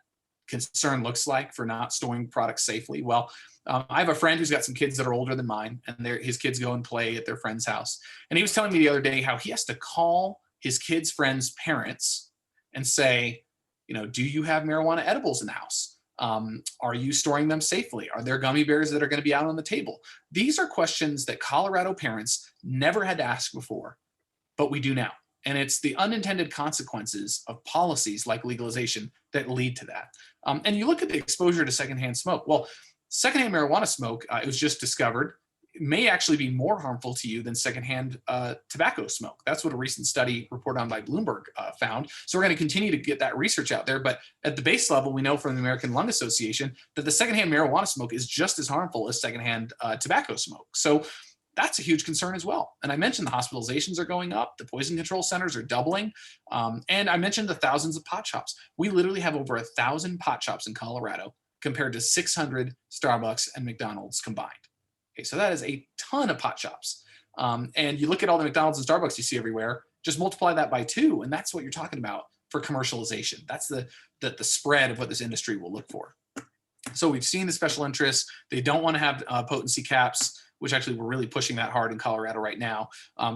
concern looks like for not storing products safely. Well, I have a friend who's got some kids that are older than mine, and his kids go and play at their friend's house. And he was telling me the other day how he has to call his kids' friends' parents and say, do you have marijuana edibles in the house? Are you storing them safely? Are there gummy bears that are going to be out on the table? These are questions that Colorado parents never had to ask before, but we do now. And it's the unintended consequences of policies like legalization that lead to that. And you look at the exposure to secondhand smoke. Well, secondhand marijuana smoke, it was just discovered, may actually be more harmful to you than secondhand tobacco smoke. That's what a recent study reported on by Bloomberg found. So we're going to continue to get that research out there. But at the base level, we know from the American Lung Association that the secondhand marijuana smoke is just as harmful as secondhand tobacco smoke. So that's a huge concern as well. And I mentioned the hospitalizations are going up, the poison control centers are doubling, and I mentioned the thousands of pot shops. We literally have over 1,000 pot shops in Colorado compared to 600 Starbucks and McDonald's combined. Okay, so that is a ton of pot shops. And you look at all the McDonald's and Starbucks you see everywhere, just multiply that by 2, and that's what you're talking about for commercialization. That's the spread of what this industry will look for. So we've seen the special interests. They don't want to have potency caps, which actually we're really pushing that hard in Colorado right now.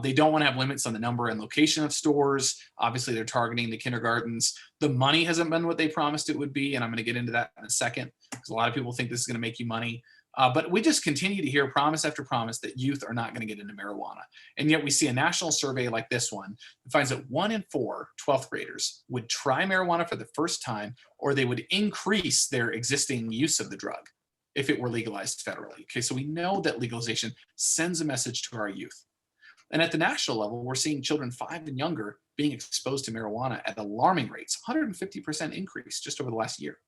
They don't want to have limits on the number and location of stores. Obviously, they're targeting the kindergartens. The money hasn't been what they promised it would be, and I'm going to get into that in a second, because a lot of people think this is going to make you money. But we just continue to hear promise after promise that youth are not going to get into marijuana. And yet we see a national survey like this one that finds that 1 in 4 12th graders would try marijuana for the first time, or they would increase their existing use of the drug if it were legalized federally. Okay, so we know that legalization sends a message to our youth. And at the national level, we're seeing children 5 and younger being exposed to marijuana at alarming rates, 150% increase just over the last year.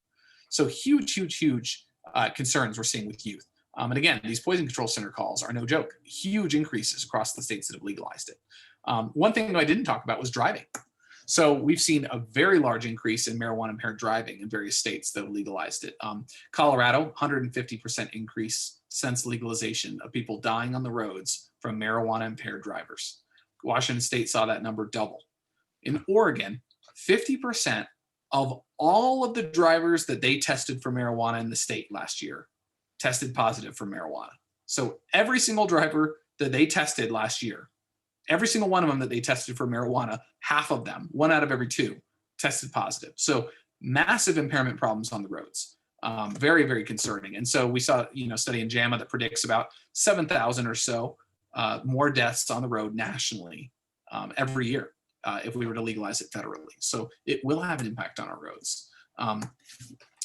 So huge, huge, huge concerns we're seeing with youth. And again, these poison control center calls are no joke. Huge increases across the states that have legalized it. One thing I didn't talk about was driving. So we've seen a very large increase in marijuana impaired driving in various states that have legalized it. Colorado, 150% increase since legalization of people dying on the roads from marijuana impaired drivers. Washington State saw that number double. In Oregon, 50% of all of the drivers that they tested for marijuana in the state last year tested positive for marijuana. So every single driver that they tested last year, every single one of them that they tested for marijuana, half of them, 1 out of every 2, tested positive. So massive impairment problems on the roads. Very, very concerning. And so we saw, a study in JAMA that predicts about 7,000 or so more deaths on the road nationally every year if we were to legalize it federally. So it will have an impact on our roads.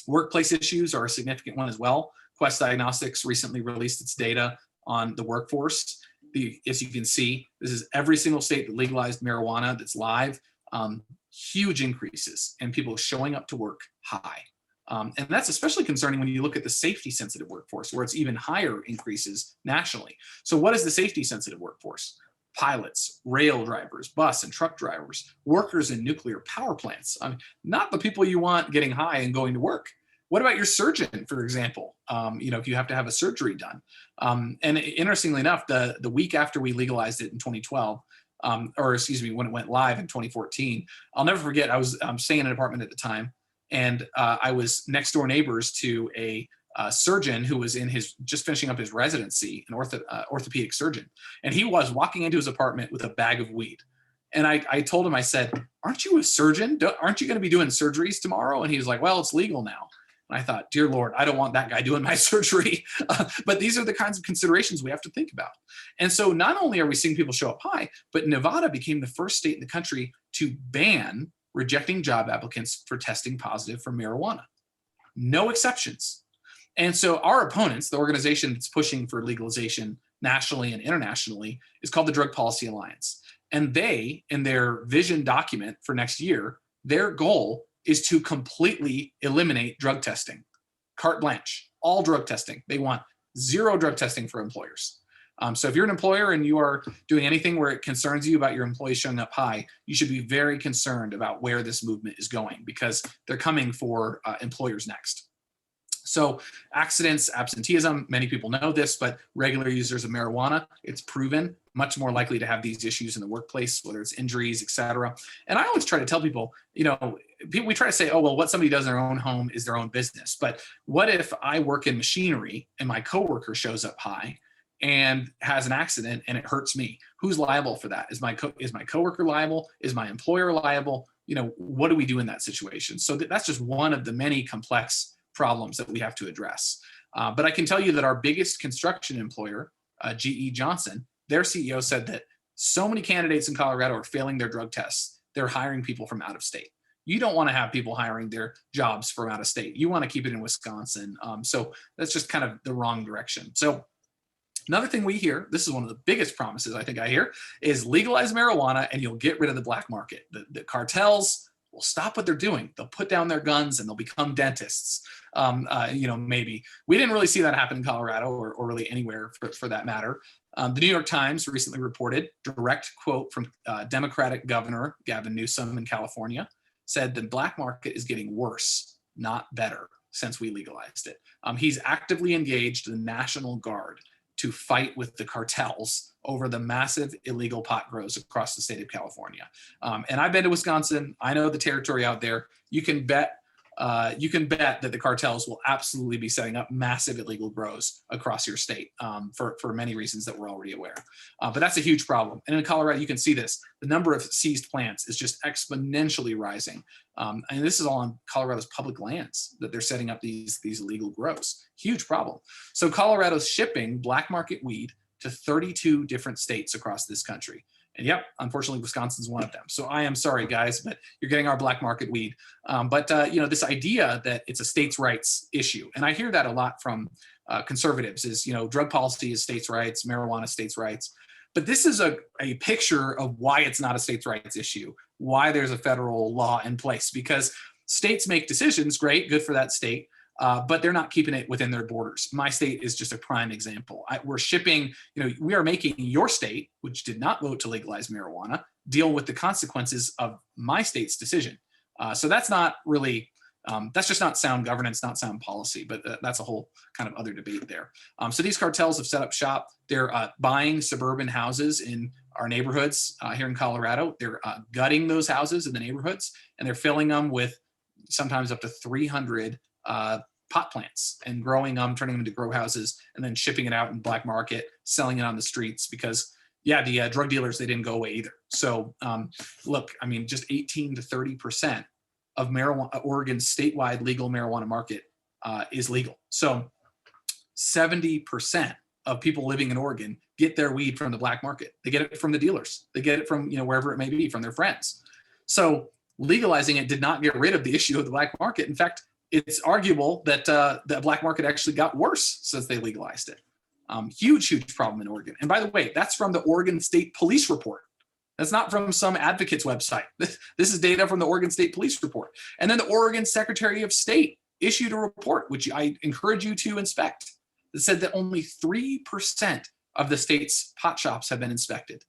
Workplace issues are a significant one as well. Quest Diagnostics recently released its data on the workforce. As you can see, this is every single state that legalized marijuana that's live. Huge increases in people showing up to work high. And that's especially concerning when you look at the safety sensitive workforce, where it's even higher increases nationally. So what is the safety sensitive workforce? Pilots, rail drivers, bus and truck drivers, workers in nuclear power plants. Not the people you want getting high and going to work. What about your surgeon, for example? If you have to have a surgery done. And interestingly enough, the week after we legalized it in 2012, when it went live in 2014, I'll never forget, I was staying in an apartment at the time, and I was next door neighbors to a surgeon who was just finishing up his residency, an orthopedic surgeon. And he was walking into his apartment with a bag of weed. And I told him, I said, "Aren't you a surgeon? Aren't you going to be doing surgeries tomorrow?" And he was like, "Well, it's legal now." And I thought, dear Lord, I don't want that guy doing my surgery. But these are the kinds of considerations we have to think about. And so not only are we seeing people show up high, but Nevada became the first state in the country to ban rejecting job applicants for testing positive for marijuana. No exceptions. And so our opponents, the organization that's pushing for legalization nationally and internationally, is called the Drug Policy Alliance. And they, in their vision document for next year, their goal is to completely eliminate drug testing. Carte blanche, all drug testing. They want 0 drug testing for employers. So if you're an employer and you are doing anything where it concerns you about your employees showing up high, you should be very concerned about where this movement is going, because they're coming for employers next. So accidents, absenteeism, many people know this, but regular users of marijuana, it's proven much more likely to have these issues in the workplace, whether it's injuries, et cetera. And I always try to tell people, we try to say, oh, well, what somebody does in their own home is their own business. But what if I work in machinery and my coworker shows up high and has an accident and it hurts me? Who's liable for that? Is my coworker liable? Is my employer liable? What do we do in that situation? So that's just one of the many complex problems that we have to address. But I can tell you that our biggest construction employer, GE Johnson, their CEO said that so many candidates in Colorado are failing their drug tests. They're hiring people from out of state. You don't want to have people hiring their jobs from out of state. You want to keep it in Wisconsin. So that's just kind of the wrong direction. So another thing we hear, this is one of the biggest promises I think I hear, is legalize marijuana and you'll get rid of the black market. The cartels will stop what they're doing. They'll put down their guns and they'll become dentists. Maybe. We didn't really see that happen in Colorado or really anywhere for that matter. The New York Times recently reported, direct quote from Democratic Governor Gavin Newsom in California, said the black market is getting worse, not better, since we legalized it. He's actively engaged the National Guard to fight with the cartels over the massive illegal pot grows across the state of California. And I've been to Wisconsin. I know the territory out there. You can bet you can bet that the cartels will absolutely be setting up massive illegal grows across your state for many reasons that we're already aware. But that's a huge problem. And in Colorado, you can see this. The number of seized plants is just exponentially rising. And this is all on Colorado's public lands that they're setting up these illegal grows. Huge problem. So Colorado's shipping black market weed to 32 different states across this country. And yep, unfortunately, Wisconsin's one of them. So I am sorry, guys, but you're getting our black market weed. But this idea that it's a states' rights issue, and I hear that a lot from conservatives, is drug policy is states' rights, marijuana states' rights. But this is a picture of why it's not a states' rights issue, why there's a federal law in place, because states make decisions, great, good for that state. But they're not keeping it within their borders. My state is just a prime example. We're shipping, we are making your state, which did not vote to legalize marijuana, deal with the consequences of my state's decision. So that's not really, that's just not sound governance, not sound policy, but that's a whole kind of other debate there. So these cartels have set up shop. They're buying suburban houses in our neighborhoods here in Colorado. They're gutting those houses in the neighborhoods, and they're filling them with sometimes up to 300 pot plants and growing them, turning them into grow houses, and then shipping it out in black market, selling it on the streets because, the drug dealers, they didn't go away either. So look, I mean, just 18 to 30% of marijuana, Oregon's statewide legal marijuana market is legal. So 70% of people living in Oregon get their weed from the black market. They get it from the dealers. They get it from, wherever it may be, from their friends. So legalizing it did not get rid of the issue of the black market. In fact, it's arguable that the black market actually got worse since they legalized it. Huge problem in Oregon. And by the way, that's from the Oregon State Police Report. That's not from some advocate's website. This is data from the Oregon State Police Report. And then the Oregon Secretary of State issued a report, which I encourage you to inspect, that said that only 3% of the state's pot shops have been inspected.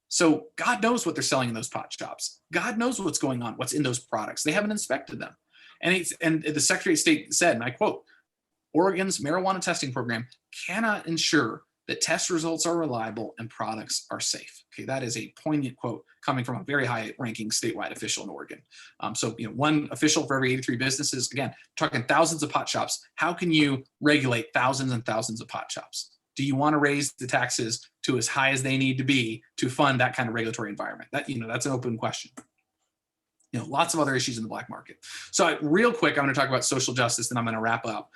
So God knows what they're selling in those pot shops. God knows what's going on, what's in those products. They haven't inspected them. And the Secretary of State said, and I quote, Oregon's marijuana testing program cannot ensure that test results are reliable and products are safe. Okay, that is a poignant quote coming from a very high-ranking statewide official in Oregon. So, one official for every 83 businesses, again, talking thousands of pot shops. How can you regulate thousands and thousands of pot shops? Do you want to raise the taxes to as high as they need to be to fund that kind of regulatory environment? That, that's an open question. Lots of other issues in the black market. So real quick, I'm going to talk about social justice, then I'm going to wrap up.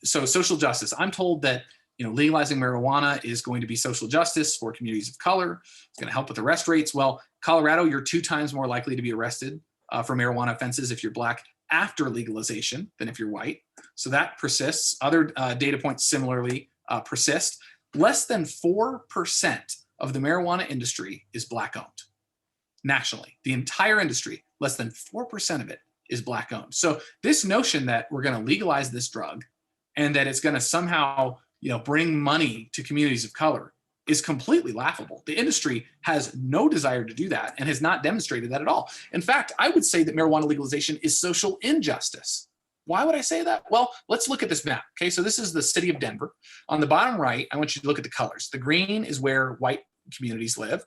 So social justice, I'm told that, legalizing marijuana is going to be social justice for communities of color. It's going to help with arrest rates. Well, Colorado, you're 2 times more likely to be arrested for marijuana offenses if you're black after legalization than if you're white. So that persists. Other data points similarly persist. Less than 4% of the marijuana industry is black owned. Nationally, the entire industry, less than 4% of it is black owned. So this notion that we're going to legalize this drug and that it's going to somehow, bring money to communities of color is completely laughable. The industry has no desire to do that and has not demonstrated that at all. In fact, I would say that marijuana legalization is social injustice. Why would I say that? Well, let's look at this map. Okay, so this is the city of Denver. On the bottom right, I want you to look at the colors. The green is where white communities live.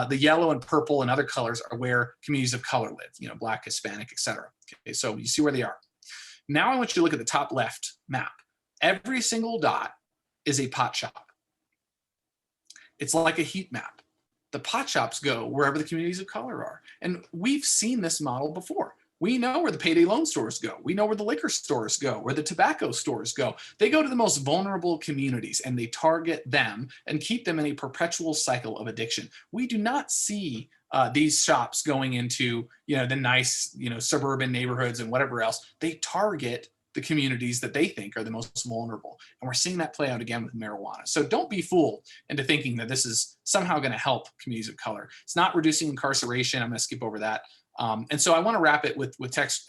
The yellow and purple and other colors are where communities of color live, black, Hispanic, etc. Okay, so you see where they are. Now I want you to look at the top left map. Every single dot is a pot shop. It's like a heat map. The pot shops go wherever the communities of color are. And we've seen this model before. We know where the payday loan stores go. We know where the liquor stores go, where the tobacco stores go. They go to the most vulnerable communities and they target them and keep them in a perpetual cycle of addiction. We do not see these shops going into, the nice, suburban neighborhoods and whatever else. They target the communities that they think are the most vulnerable. And we're seeing that play out again with marijuana. So don't be fooled into thinking that this is somehow going to help communities of color. It's not reducing incarceration. I'm going to skip over that. And so I want to wrap it with tax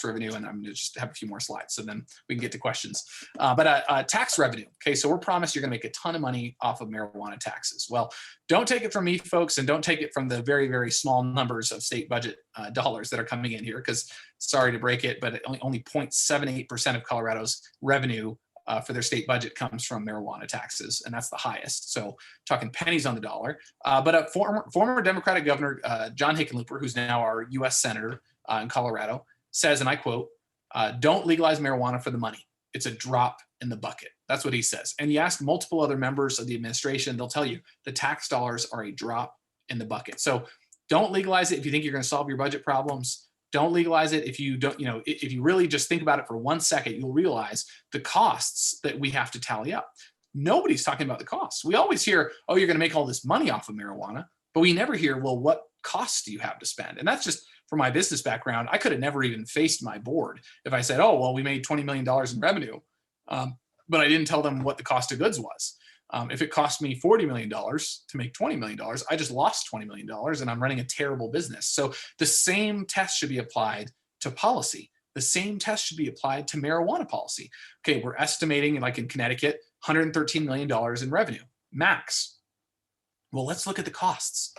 revenue, and I'm going to just have a few more slides so then we can get to questions. But tax revenue. Okay, so we're promised you're going to make a ton of money off of marijuana taxes. Well, don't take it from me, folks, and don't take it from the very, very small numbers of state budget dollars that are coming in here, because sorry to break it, but only 0.78% of Colorado's revenue for their state budget comes from marijuana taxes, and that's the highest. So talking pennies on the dollar. But a former Democratic governor, John Hickenlooper, who's now our U.S. Senator in Colorado, says, and I quote, Don't legalize marijuana for the money. It's a drop in the bucket. That's what he says. And you ask multiple other members of the administration, they'll tell you the tax dollars are a drop in the bucket. So don't legalize it if you think you're going to solve your budget problems. Don't legalize it if you don't, if you really just think about it for 1 second, you'll realize the costs that we have to tally up. Nobody's talking about the costs. We always hear, oh, you're going to make all this money off of marijuana, but we never hear, well, what costs do you have to spend? And that's just from my business background. I could have never even faced my board if I said, oh, well, we made $20 million in revenue, but I didn't tell them what the cost of goods was. If it cost me $40 million to make $20 million, I just lost $20 million and I'm running a terrible business. So the same test should be applied to policy. The same test should be applied to marijuana policy. Okay, we're estimating, like in Connecticut, $113 million in revenue, max. Well, let's look at the costs.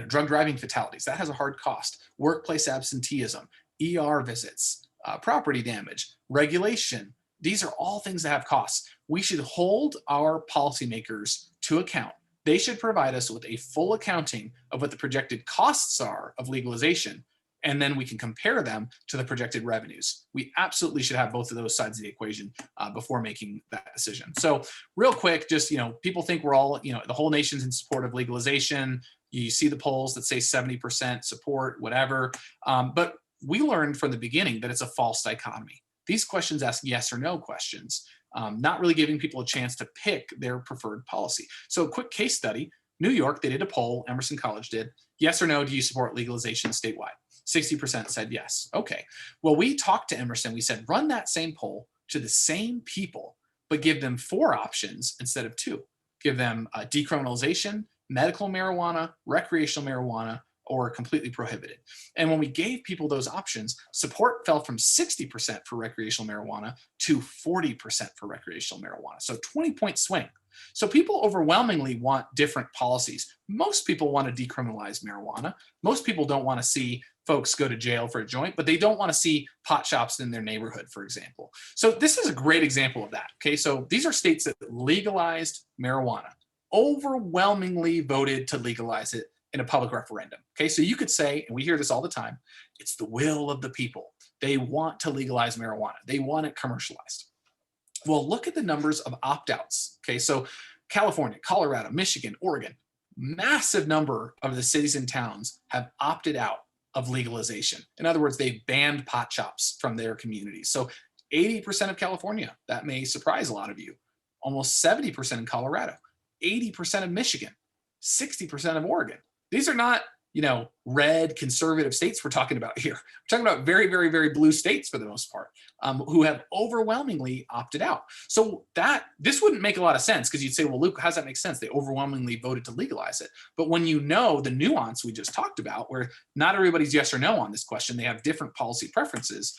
Drug driving fatalities, that has a hard cost. Workplace absenteeism, ER visits, property damage, regulation. These are all things that have costs. We should hold our policymakers to account. They should provide us with a full accounting of what the projected costs are of legalization, and then we can compare them to the projected revenues. We absolutely should have both of those sides of the equation before making that decision. So real quick, just, people think we're all, the whole nation's in support of legalization. You see the polls that say 70% support, whatever. But we learned from the beginning that it's a false dichotomy. These questions ask yes or no questions, not really giving people a chance to pick their preferred policy. So a quick case study, New York, they did a poll, Emerson College did, yes or no, do you support legalization statewide? 60% said yes. Okay. Well, we talked to Emerson. We said, run that same poll to the same people, but give them 4 options instead of 2. Give them decriminalization, medical marijuana, recreational marijuana, or completely prohibited. And when we gave people those options, support fell from 60% for recreational marijuana to 40% for recreational marijuana. So 20-point swing. So people overwhelmingly want different policies. Most people want to decriminalize marijuana. Most people don't want to see folks go to jail for a joint, but they don't want to see pot shops in their neighborhood, for example. So this is a great example of that. Okay, so these are states that legalized marijuana, overwhelmingly voted to legalize it in a public referendum. Okay, so you could say, and we hear this all the time, it's the will of the people. They want to legalize marijuana. They want it commercialized. Well, look at the numbers of opt-outs. Okay, so California, Colorado, Michigan, Oregon, massive number of the cities and towns have opted out of legalization. In other words, they banned pot shops from their communities. So 80% of California, that may surprise a lot of you, almost 70% in Colorado, 80% of Michigan, 60% of Oregon. These are not, red conservative states we're talking about here. We're talking about very, very, very blue states for the most part, who have overwhelmingly opted out. So this wouldn't make a lot of sense because you'd say, well, Luke, how does that make sense? They overwhelmingly voted to legalize it. But when you know the nuance we just talked about, where not everybody's yes or no on this question, they have different policy preferences,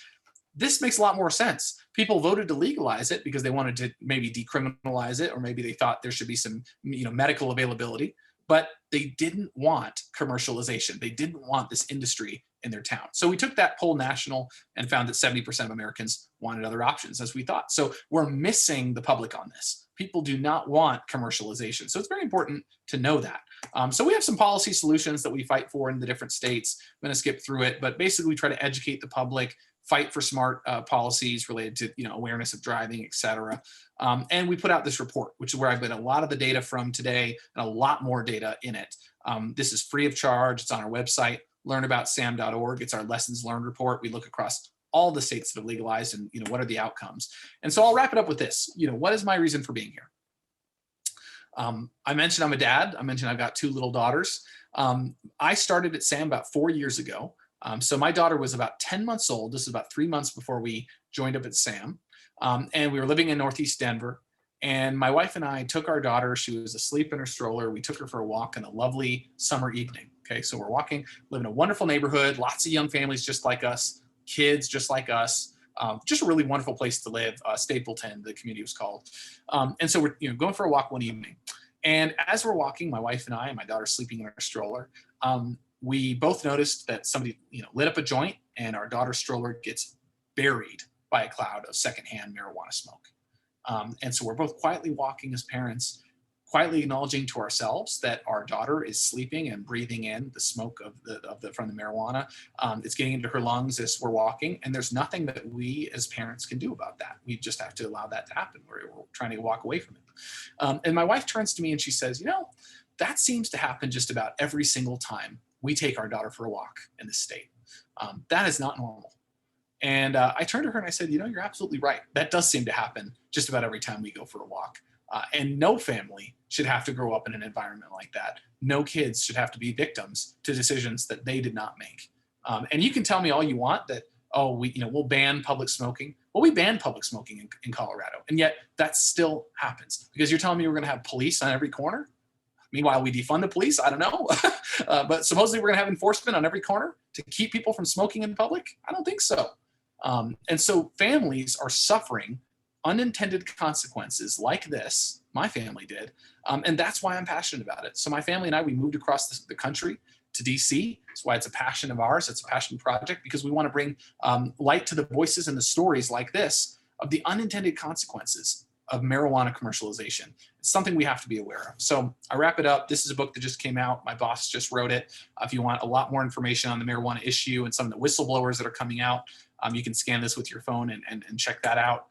this makes a lot more sense. People voted to legalize it because they wanted to maybe decriminalize it, or maybe they thought there should be some, medical availability, but they didn't want commercialization. They didn't want this industry in their town. So we took that poll national and found that 70% of Americans wanted other options, as we thought. So we're missing the public on this. People do not want commercialization. So it's very important to know that. So we have some policy solutions that we fight for in the different states. I'm going to skip through it, but basically we try to educate the public, fight for smart policies related to awareness of driving, et cetera. And we put out this report, which is where I've got a lot of the data from today and a lot more data in it. This is free of charge. It's on our website, learnaboutsam.org. It's our lessons learned report. We look across all the states that have legalized and what are the outcomes. And so I'll wrap it up with this. What is my reason for being here? I mentioned I'm a dad. I mentioned I've got 2 little daughters. I started at SAM about 4 years ago. So my daughter was about 10 months old. This is about 3 months before we joined up at SAM. And we were living in Northeast Denver. And my wife and I took our daughter. She was asleep in her stroller. We took her for a walk on a lovely summer evening. Okay, so we're walking, live in a wonderful neighborhood, lots of young families just like us, kids just like us. Just a really wonderful place to live. Stapleton, the community was called. And so we're going for a walk one evening. And as we're walking, my wife and I, and my daughter sleeping in her stroller, we both noticed that somebody lit up a joint, and our daughter's stroller gets buried by a cloud of secondhand marijuana smoke. And so we're both quietly walking as parents, quietly acknowledging to ourselves that our daughter is sleeping and breathing in the smoke from the marijuana. It's getting into her lungs as we're walking, and there's nothing that we as parents can do about that. We just have to allow that to happen. We're trying to walk away from it. And my wife turns to me and she says, that seems to happen just about every single time we take our daughter for a walk in this state. That is not normal. And I turned to her and I said, you're absolutely right. That does seem to happen just about every time we go for a walk. And no family should have to grow up in an environment like that. No kids should have to be victims to decisions that they did not make. And you can tell me all you want that, we'll ban public smoking. Well, we banned public smoking in Colorado, and yet that still happens because you're telling me we're going to have police on every corner. Meanwhile, we defund the police. I don't know. But supposedly we're going to have enforcement on every corner to keep people from smoking in public. I don't think so. And so families are suffering unintended consequences like this. My family did. And that's why I'm passionate about it. So my family and I, we moved across the country to DC. That's why it's a passion of ours. It's a passion project because we want to bring light to the voices and the stories like this of the unintended consequences of marijuana commercialization. It's something we have to be aware of. So I wrap it up. This is a book that just came out. My boss just wrote it. If you want a lot more information on the marijuana issue and some of the whistleblowers that are coming out, you can scan this with your phone and check that out.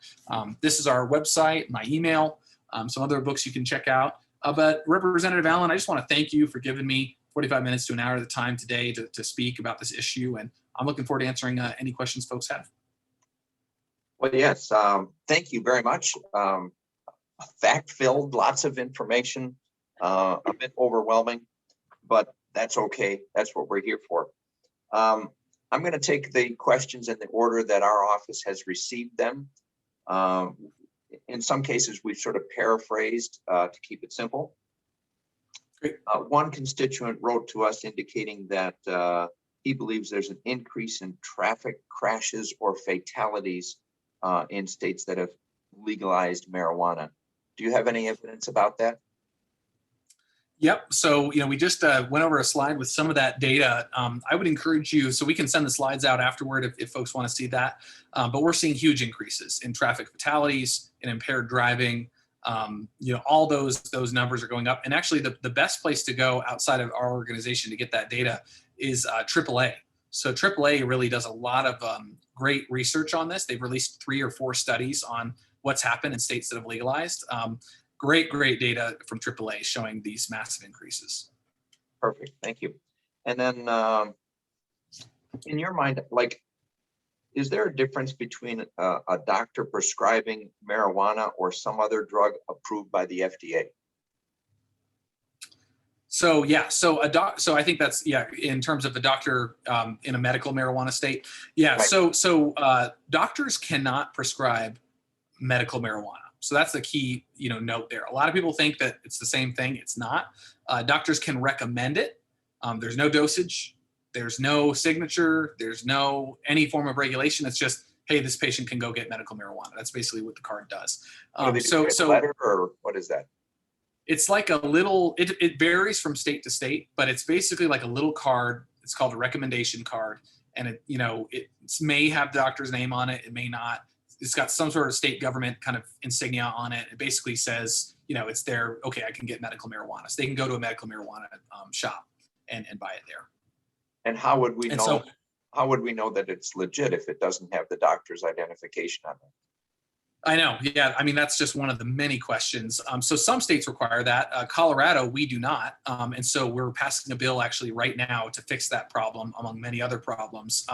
This is our website, my email, some other books you can check out. But Representative Allen, I just want to thank you for giving me 45 minutes to an hour of the time today to speak about this issue. And I'm looking forward to answering any questions folks have. Well, yes, thank you very much. Fact-filled, lots of information, a bit overwhelming, but that's okay. That's what we're here for. I'm going to take the questions in the order that our office has received them. In some cases, we've sort of paraphrased to keep it simple. Great. One constituent wrote to us indicating that he believes there's an increase in traffic crashes or fatalities in states that have legalized marijuana. Do you have any evidence about that? Yep. So, we just went over a slide with some of that data. I would encourage you, so we can send the slides out afterward if folks want to see that. But we're seeing huge increases in traffic fatalities, in impaired driving. All those numbers are going up. And actually, the best place to go outside of our organization to get that data is AAA. So AAA really does a lot of great research on this. They've released 3 or 4 studies on what's happened in states that have legalized. Great data from AAA showing these massive increases. Perfect, thank you. And then in your mind, is there a difference between a doctor prescribing marijuana or some other drug approved by the FDA? So yeah, so I think that's, in terms of a doctor in a medical marijuana state. Yeah, right. So doctors cannot prescribe medical marijuana. So that's the key, note there. A lot of people think that it's the same thing. It's not. Doctors can recommend it. There's no dosage. There's no signature. There's no any form of regulation. It's just, hey, this patient can go get medical marijuana. That's basically what the card does. So letter, or what is that? It's like a little. It varies from state to state, but it's basically like a little card. It's called a recommendation card, and it may have the doctor's name on it. It may not. It's got some sort of state government kind of insignia on it. It basically says, it's there. Okay, I can get medical marijuana. So they can go to a medical marijuana shop and buy it there. And how would we know? So, how would we know that it's legit if it doesn't have the doctor's identification on it? I know. Yeah. I mean, that's just one of the many questions. So some states require that. Colorado, we do not. And so we're passing a bill actually right now to fix that problem, among many other problems.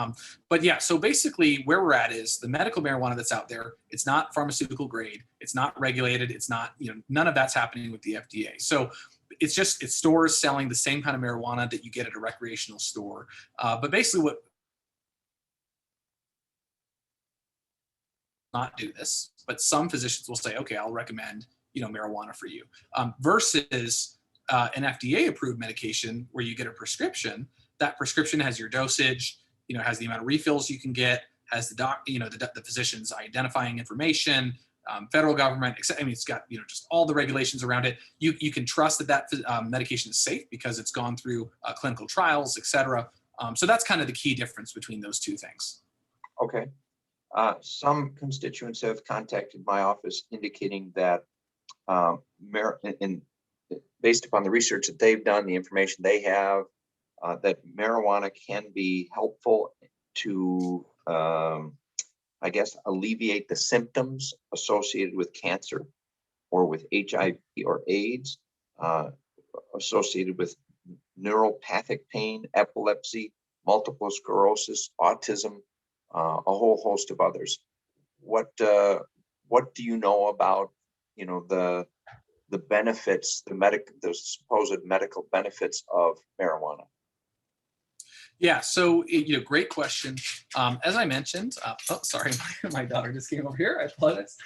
But yeah, so basically where we're at is the medical marijuana that's out there. It's not pharmaceutical grade. It's not regulated. It's not, none of that's happening with the FDA. So it's stores selling the same kind of marijuana that you get at a recreational store. But basically not do this, but some physicians will say, okay, I'll recommend, marijuana for you, versus an FDA approved medication where you get a prescription. That prescription has your dosage, has the amount of refills you can get, has the physician's identifying information, federal government, it's got, just all the regulations around it. You can trust that medication is safe because it's gone through clinical trials, et cetera. So that's kind of the key difference between those two things. Okay. Some constituents have contacted my office indicating that in based upon the research that they've done, the information they have, that marijuana can be helpful to, I guess, alleviate the symptoms associated with cancer or with HIV or AIDS, associated with neuropathic pain, epilepsy, multiple sclerosis, autism, a whole host of others. What do you know about, the benefits, the supposed medical benefits of marijuana? Yeah, so great question. As I mentioned, oh, sorry, my daughter just came over here. I apologize.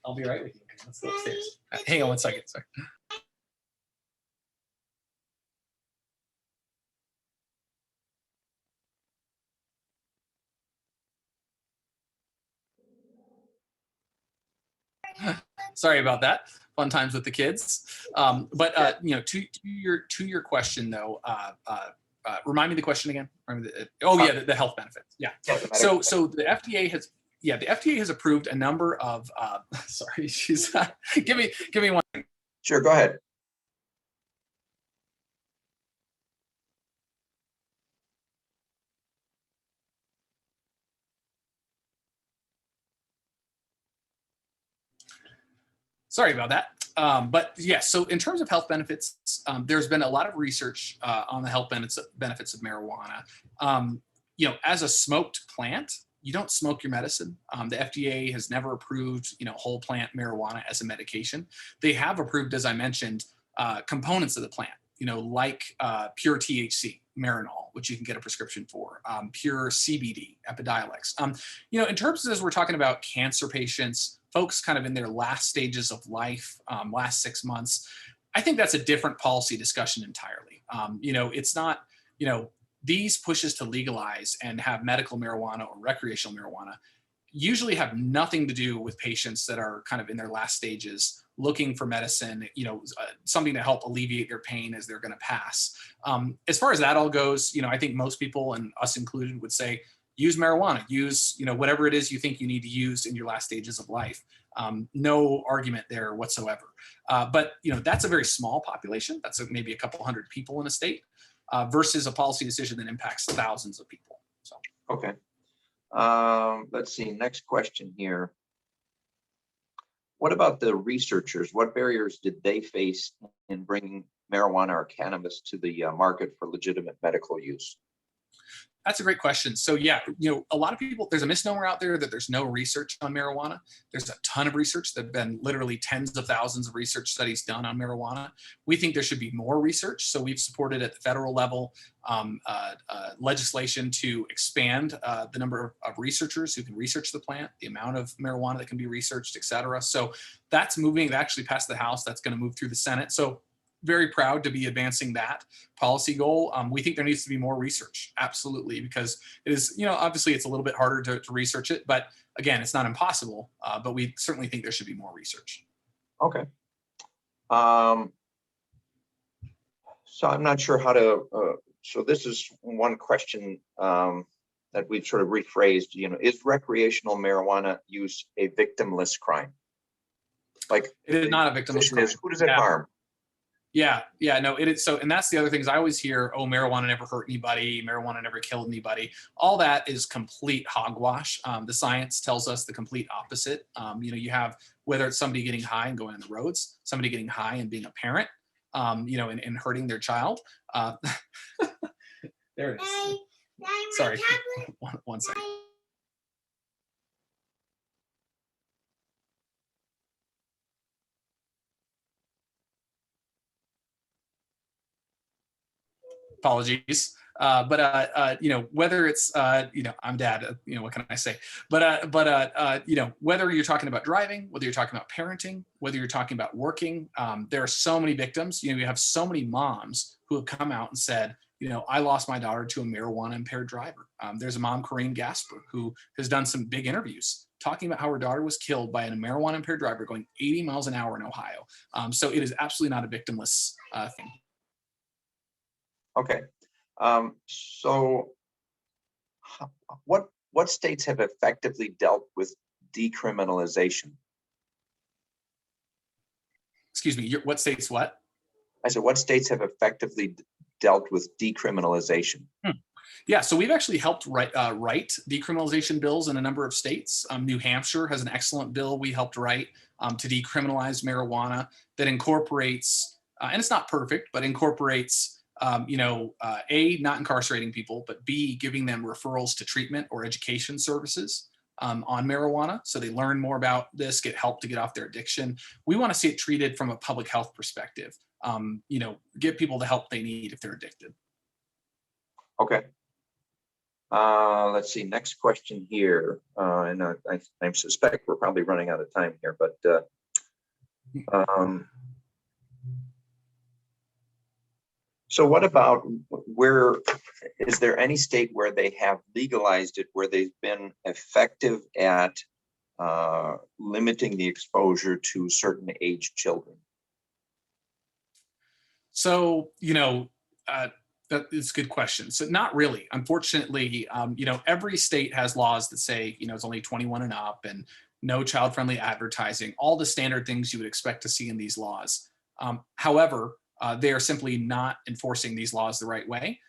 I'll be right with you. Let's go upstairs. Hang on one second. Sorry. Sorry about that. Fun times with the kids. But to your question though, remind me the question again. The health benefits. Yeah. So the FDA has approved a number of. Sorry, she's give me one. Sure, go ahead. Sorry about that. But yeah, so in terms of health benefits, there's been a lot of research on the health benefits of marijuana. As a smoked plant, you don't smoke your medicine. The FDA has never approved, whole plant marijuana as a medication. They have approved, as I mentioned, components of the plant, like pure THC, Marinol, which you can get a prescription for, pure CBD, Epidiolex. In terms of, as we're talking about cancer patients, folks kind of in their last stages of life, last 6 months, I think that's a different policy discussion entirely. It's not, these pushes to legalize and have medical marijuana or recreational marijuana usually have nothing to do with patients that are kind of in their last stages looking for medicine, something to help alleviate their pain as they're going to pass. As far as that all goes, I think most people, and us included, would say, use marijuana, use, whatever it is you think you need to use in your last stages of life. No argument there whatsoever. But, that's a very small population. That's maybe a couple hundred people in a state versus a policy decision that impacts thousands of people. So, okay. Let's see, next question here. What about the researchers? What barriers did they face in bringing marijuana or cannabis to the market for legitimate medical use? That's a great question. So yeah, a lot of people, there's a misnomer out there that there's no research on marijuana. There's a ton of research. There have been literally tens of thousands of research studies done on marijuana. We think there should be more research. So we've supported at the federal level legislation to expand the number of researchers who can research the plant, the amount of marijuana that can be researched, et cetera. So that's moving. It actually passed the House. That's going to move through the Senate. So very proud to be advancing that policy goal. We think there needs to be more research, absolutely, because it is, obviously it's a little bit harder to research it, but again, it's not impossible, but we certainly think there should be more research. Okay. So I'm not sure how to, so this is one question that we've sort of rephrased, is recreational marijuana use a victimless crime? Like, it is not a victimless crime. Who does it harm? Yeah, no, it is. So, and that's the other things I always hear, oh, marijuana never hurt anybody, marijuana never killed anybody. All that is complete hogwash. The science tells us the complete opposite. You have, whether it's somebody getting high and going on the roads, somebody getting high and being a parent, and hurting their child. There it is. Sorry, one second. Apologies. Whether it's, I'm dad, what can I say? But whether you're talking about driving, whether you're talking about parenting, whether you're talking about working, there are so many victims. You have so many moms who have come out and said, I lost my daughter to a marijuana impaired driver. There's a mom, Corinne Gasper, who has done some big interviews talking about how her daughter was killed by a marijuana impaired driver going 80 miles an hour in Ohio. So it is absolutely not a victimless thing. Okay. So what states have effectively dealt with decriminalization? Excuse me, what states what? I said, what states have effectively dealt with decriminalization? Yeah, so we've actually helped write decriminalization bills in a number of states. New Hampshire has an excellent bill we helped write to decriminalize marijuana that incorporates, and it's not perfect, but incorporates, A, not incarcerating people, but B, giving them referrals to treatment or education services on marijuana. So they learn more about this, get help to get off their addiction. We want to see it treated from a public health perspective, give people the help they need if they're addicted. Okay. Let's see, next question here. And I suspect we're probably running out of time here, but so what about is there any state where they have legalized it, where they've been effective at limiting the exposure to certain age children? So, that is a good question. So not really, unfortunately. Every state has laws that say, it's only 21 and up and no child-friendly advertising, all the standard things you would expect to see in these laws. However, they are simply not enforcing these laws the right way.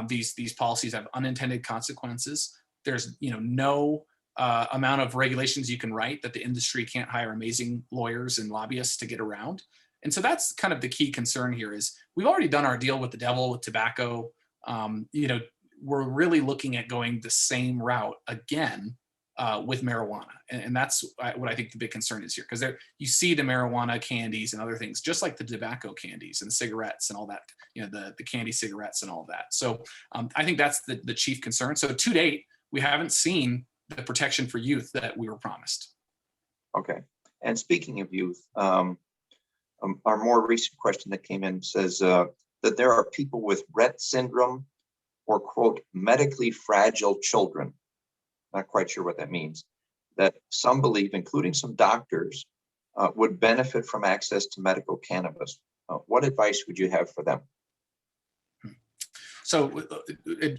These policies have unintended consequences. There's, no amount of regulations you can write that the industry can't hire amazing lawyers and lobbyists to get around. And so that's kind of the key concern here is we've already done our deal with the devil with tobacco. We're really looking at going the same route again with marijuana. And that's what I think the big concern is here, because you see the marijuana candies and other things, just like the tobacco candies and cigarettes and all that, the candy cigarettes and all of that. So I think that's the chief concern. So to date, we haven't seen the protection for youth that we were promised. Okay. And speaking of youth, our more recent question that came in says that there are people with Rett syndrome or, quote, medically fragile children. Not quite sure what that means. That some believe, including some doctors, would benefit from access to medical cannabis. What advice would you have for them? So,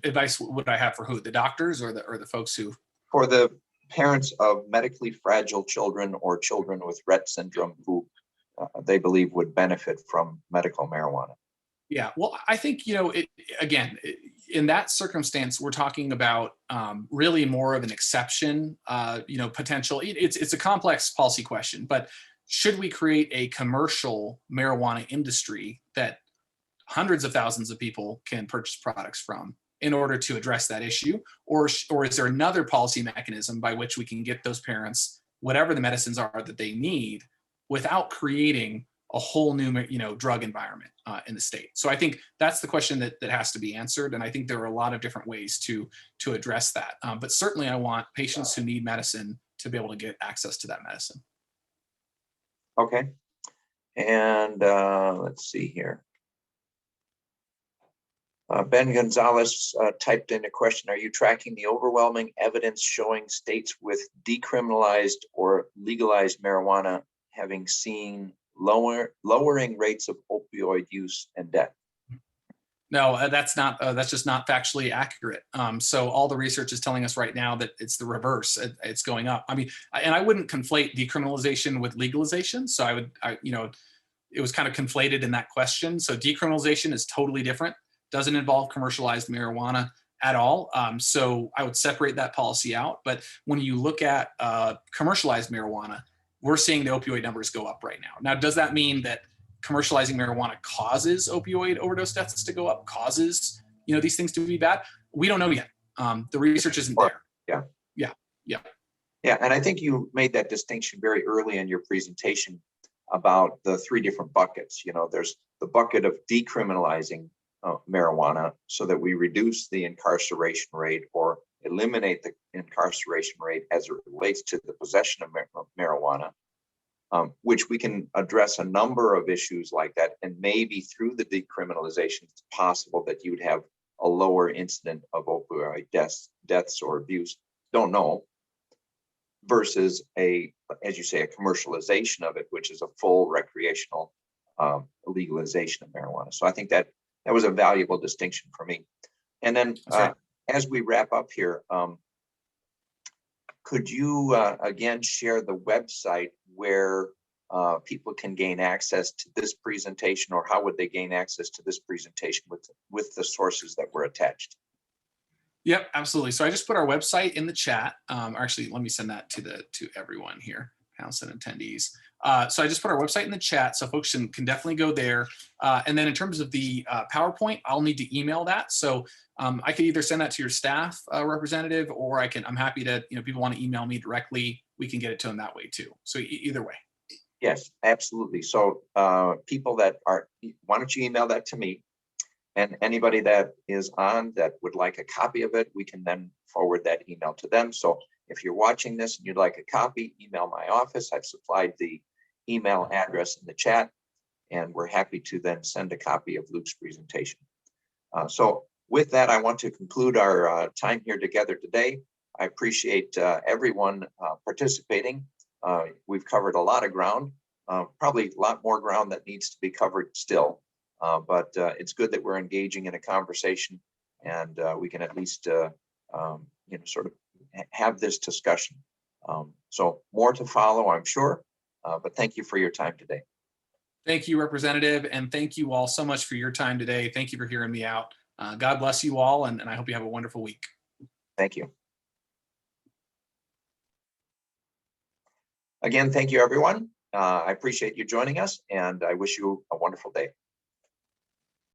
advice would I have for who? The doctors or the folks who? For the parents of medically fragile children or children with Rett syndrome who they believe would benefit from medical marijuana. Yeah, well, I think, in that circumstance, we're talking about really more of an exception, potential. It's a complex policy question, but should we create a commercial marijuana industry that hundreds of thousands of people can purchase products from in order to address that issue? Or is there another policy mechanism by which we can get those parents whatever the medicines are that they need without creating a whole new, drug environment in the state? So I think that's the question that has to be answered. And I think there are a lot of different ways to address that. But certainly I want patients who need medicine to be able to get access to that medicine. Okay. And let's see here. Ben Gonzalez typed in a question. Are you tracking the overwhelming evidence showing states with decriminalized or legalized marijuana having seen lowering rates of opioid use and death? No, that's just not factually accurate. So all the research is telling us right now that it's the reverse. It's going up. I mean, and I wouldn't conflate decriminalization with legalization. So it was kind of conflated in that question. So decriminalization is totally different. Doesn't involve commercialized marijuana at all. So I would separate that policy out. But when you look at commercialized marijuana, we're seeing the opioid numbers go up right now. Now, does that mean that commercializing marijuana causes opioid overdose deaths to go up, causes, these things to be bad? We don't know yet. The research isn't there. Yeah. And I think you made that distinction very early in your presentation about the three different buckets. There's the bucket of decriminalizing marijuana so that we reduce the incarceration rate or eliminate the incarceration rate as it relates to the possession of marijuana, which we can address a number of issues like that. And maybe through the decriminalization, it's possible that you would have a lower incident of opioid deaths or abuse. Don't know. Versus as you say, a commercialization of it, which is a full recreational legalization of marijuana. So I think that was a valuable distinction for me. And then as we wrap up here, could you again share the website where people can gain access to this presentation, or how would they gain access to this presentation with the sources that were attached? Yep, absolutely. So I just put our website in the chat. Actually, let me send that to everyone here, panelists and attendees. So I just put our website in the chat, so folks can definitely go there. And then in terms of the PowerPoint, I'll need to email that. So I could either send that to your staff representative, or I'm happy to, people want to email me directly, we can get it to them that way too. So either way. Yes, absolutely. So people that why don't you email that to me? And anybody that is on that would like a copy of it, we can then forward that email to them. So if you're watching this and you'd like a copy, email my office. I've supplied the email address in the chat, and we're happy to then send a copy of Luke's presentation. So with that, I want to conclude our time here together today. I appreciate everyone participating. We've covered a lot of ground, probably a lot more ground that needs to be covered still. But it's good that we're engaging in a conversation, and we can at least sort of have this discussion. So more to follow, I'm sure. But thank you for your time today. Thank you, Representative, and thank you all so much for your time today. Thank you for hearing me out. God bless you all, and I hope you have a wonderful week. Thank you. Again, thank you, everyone. I appreciate you joining us, and I wish you a wonderful day.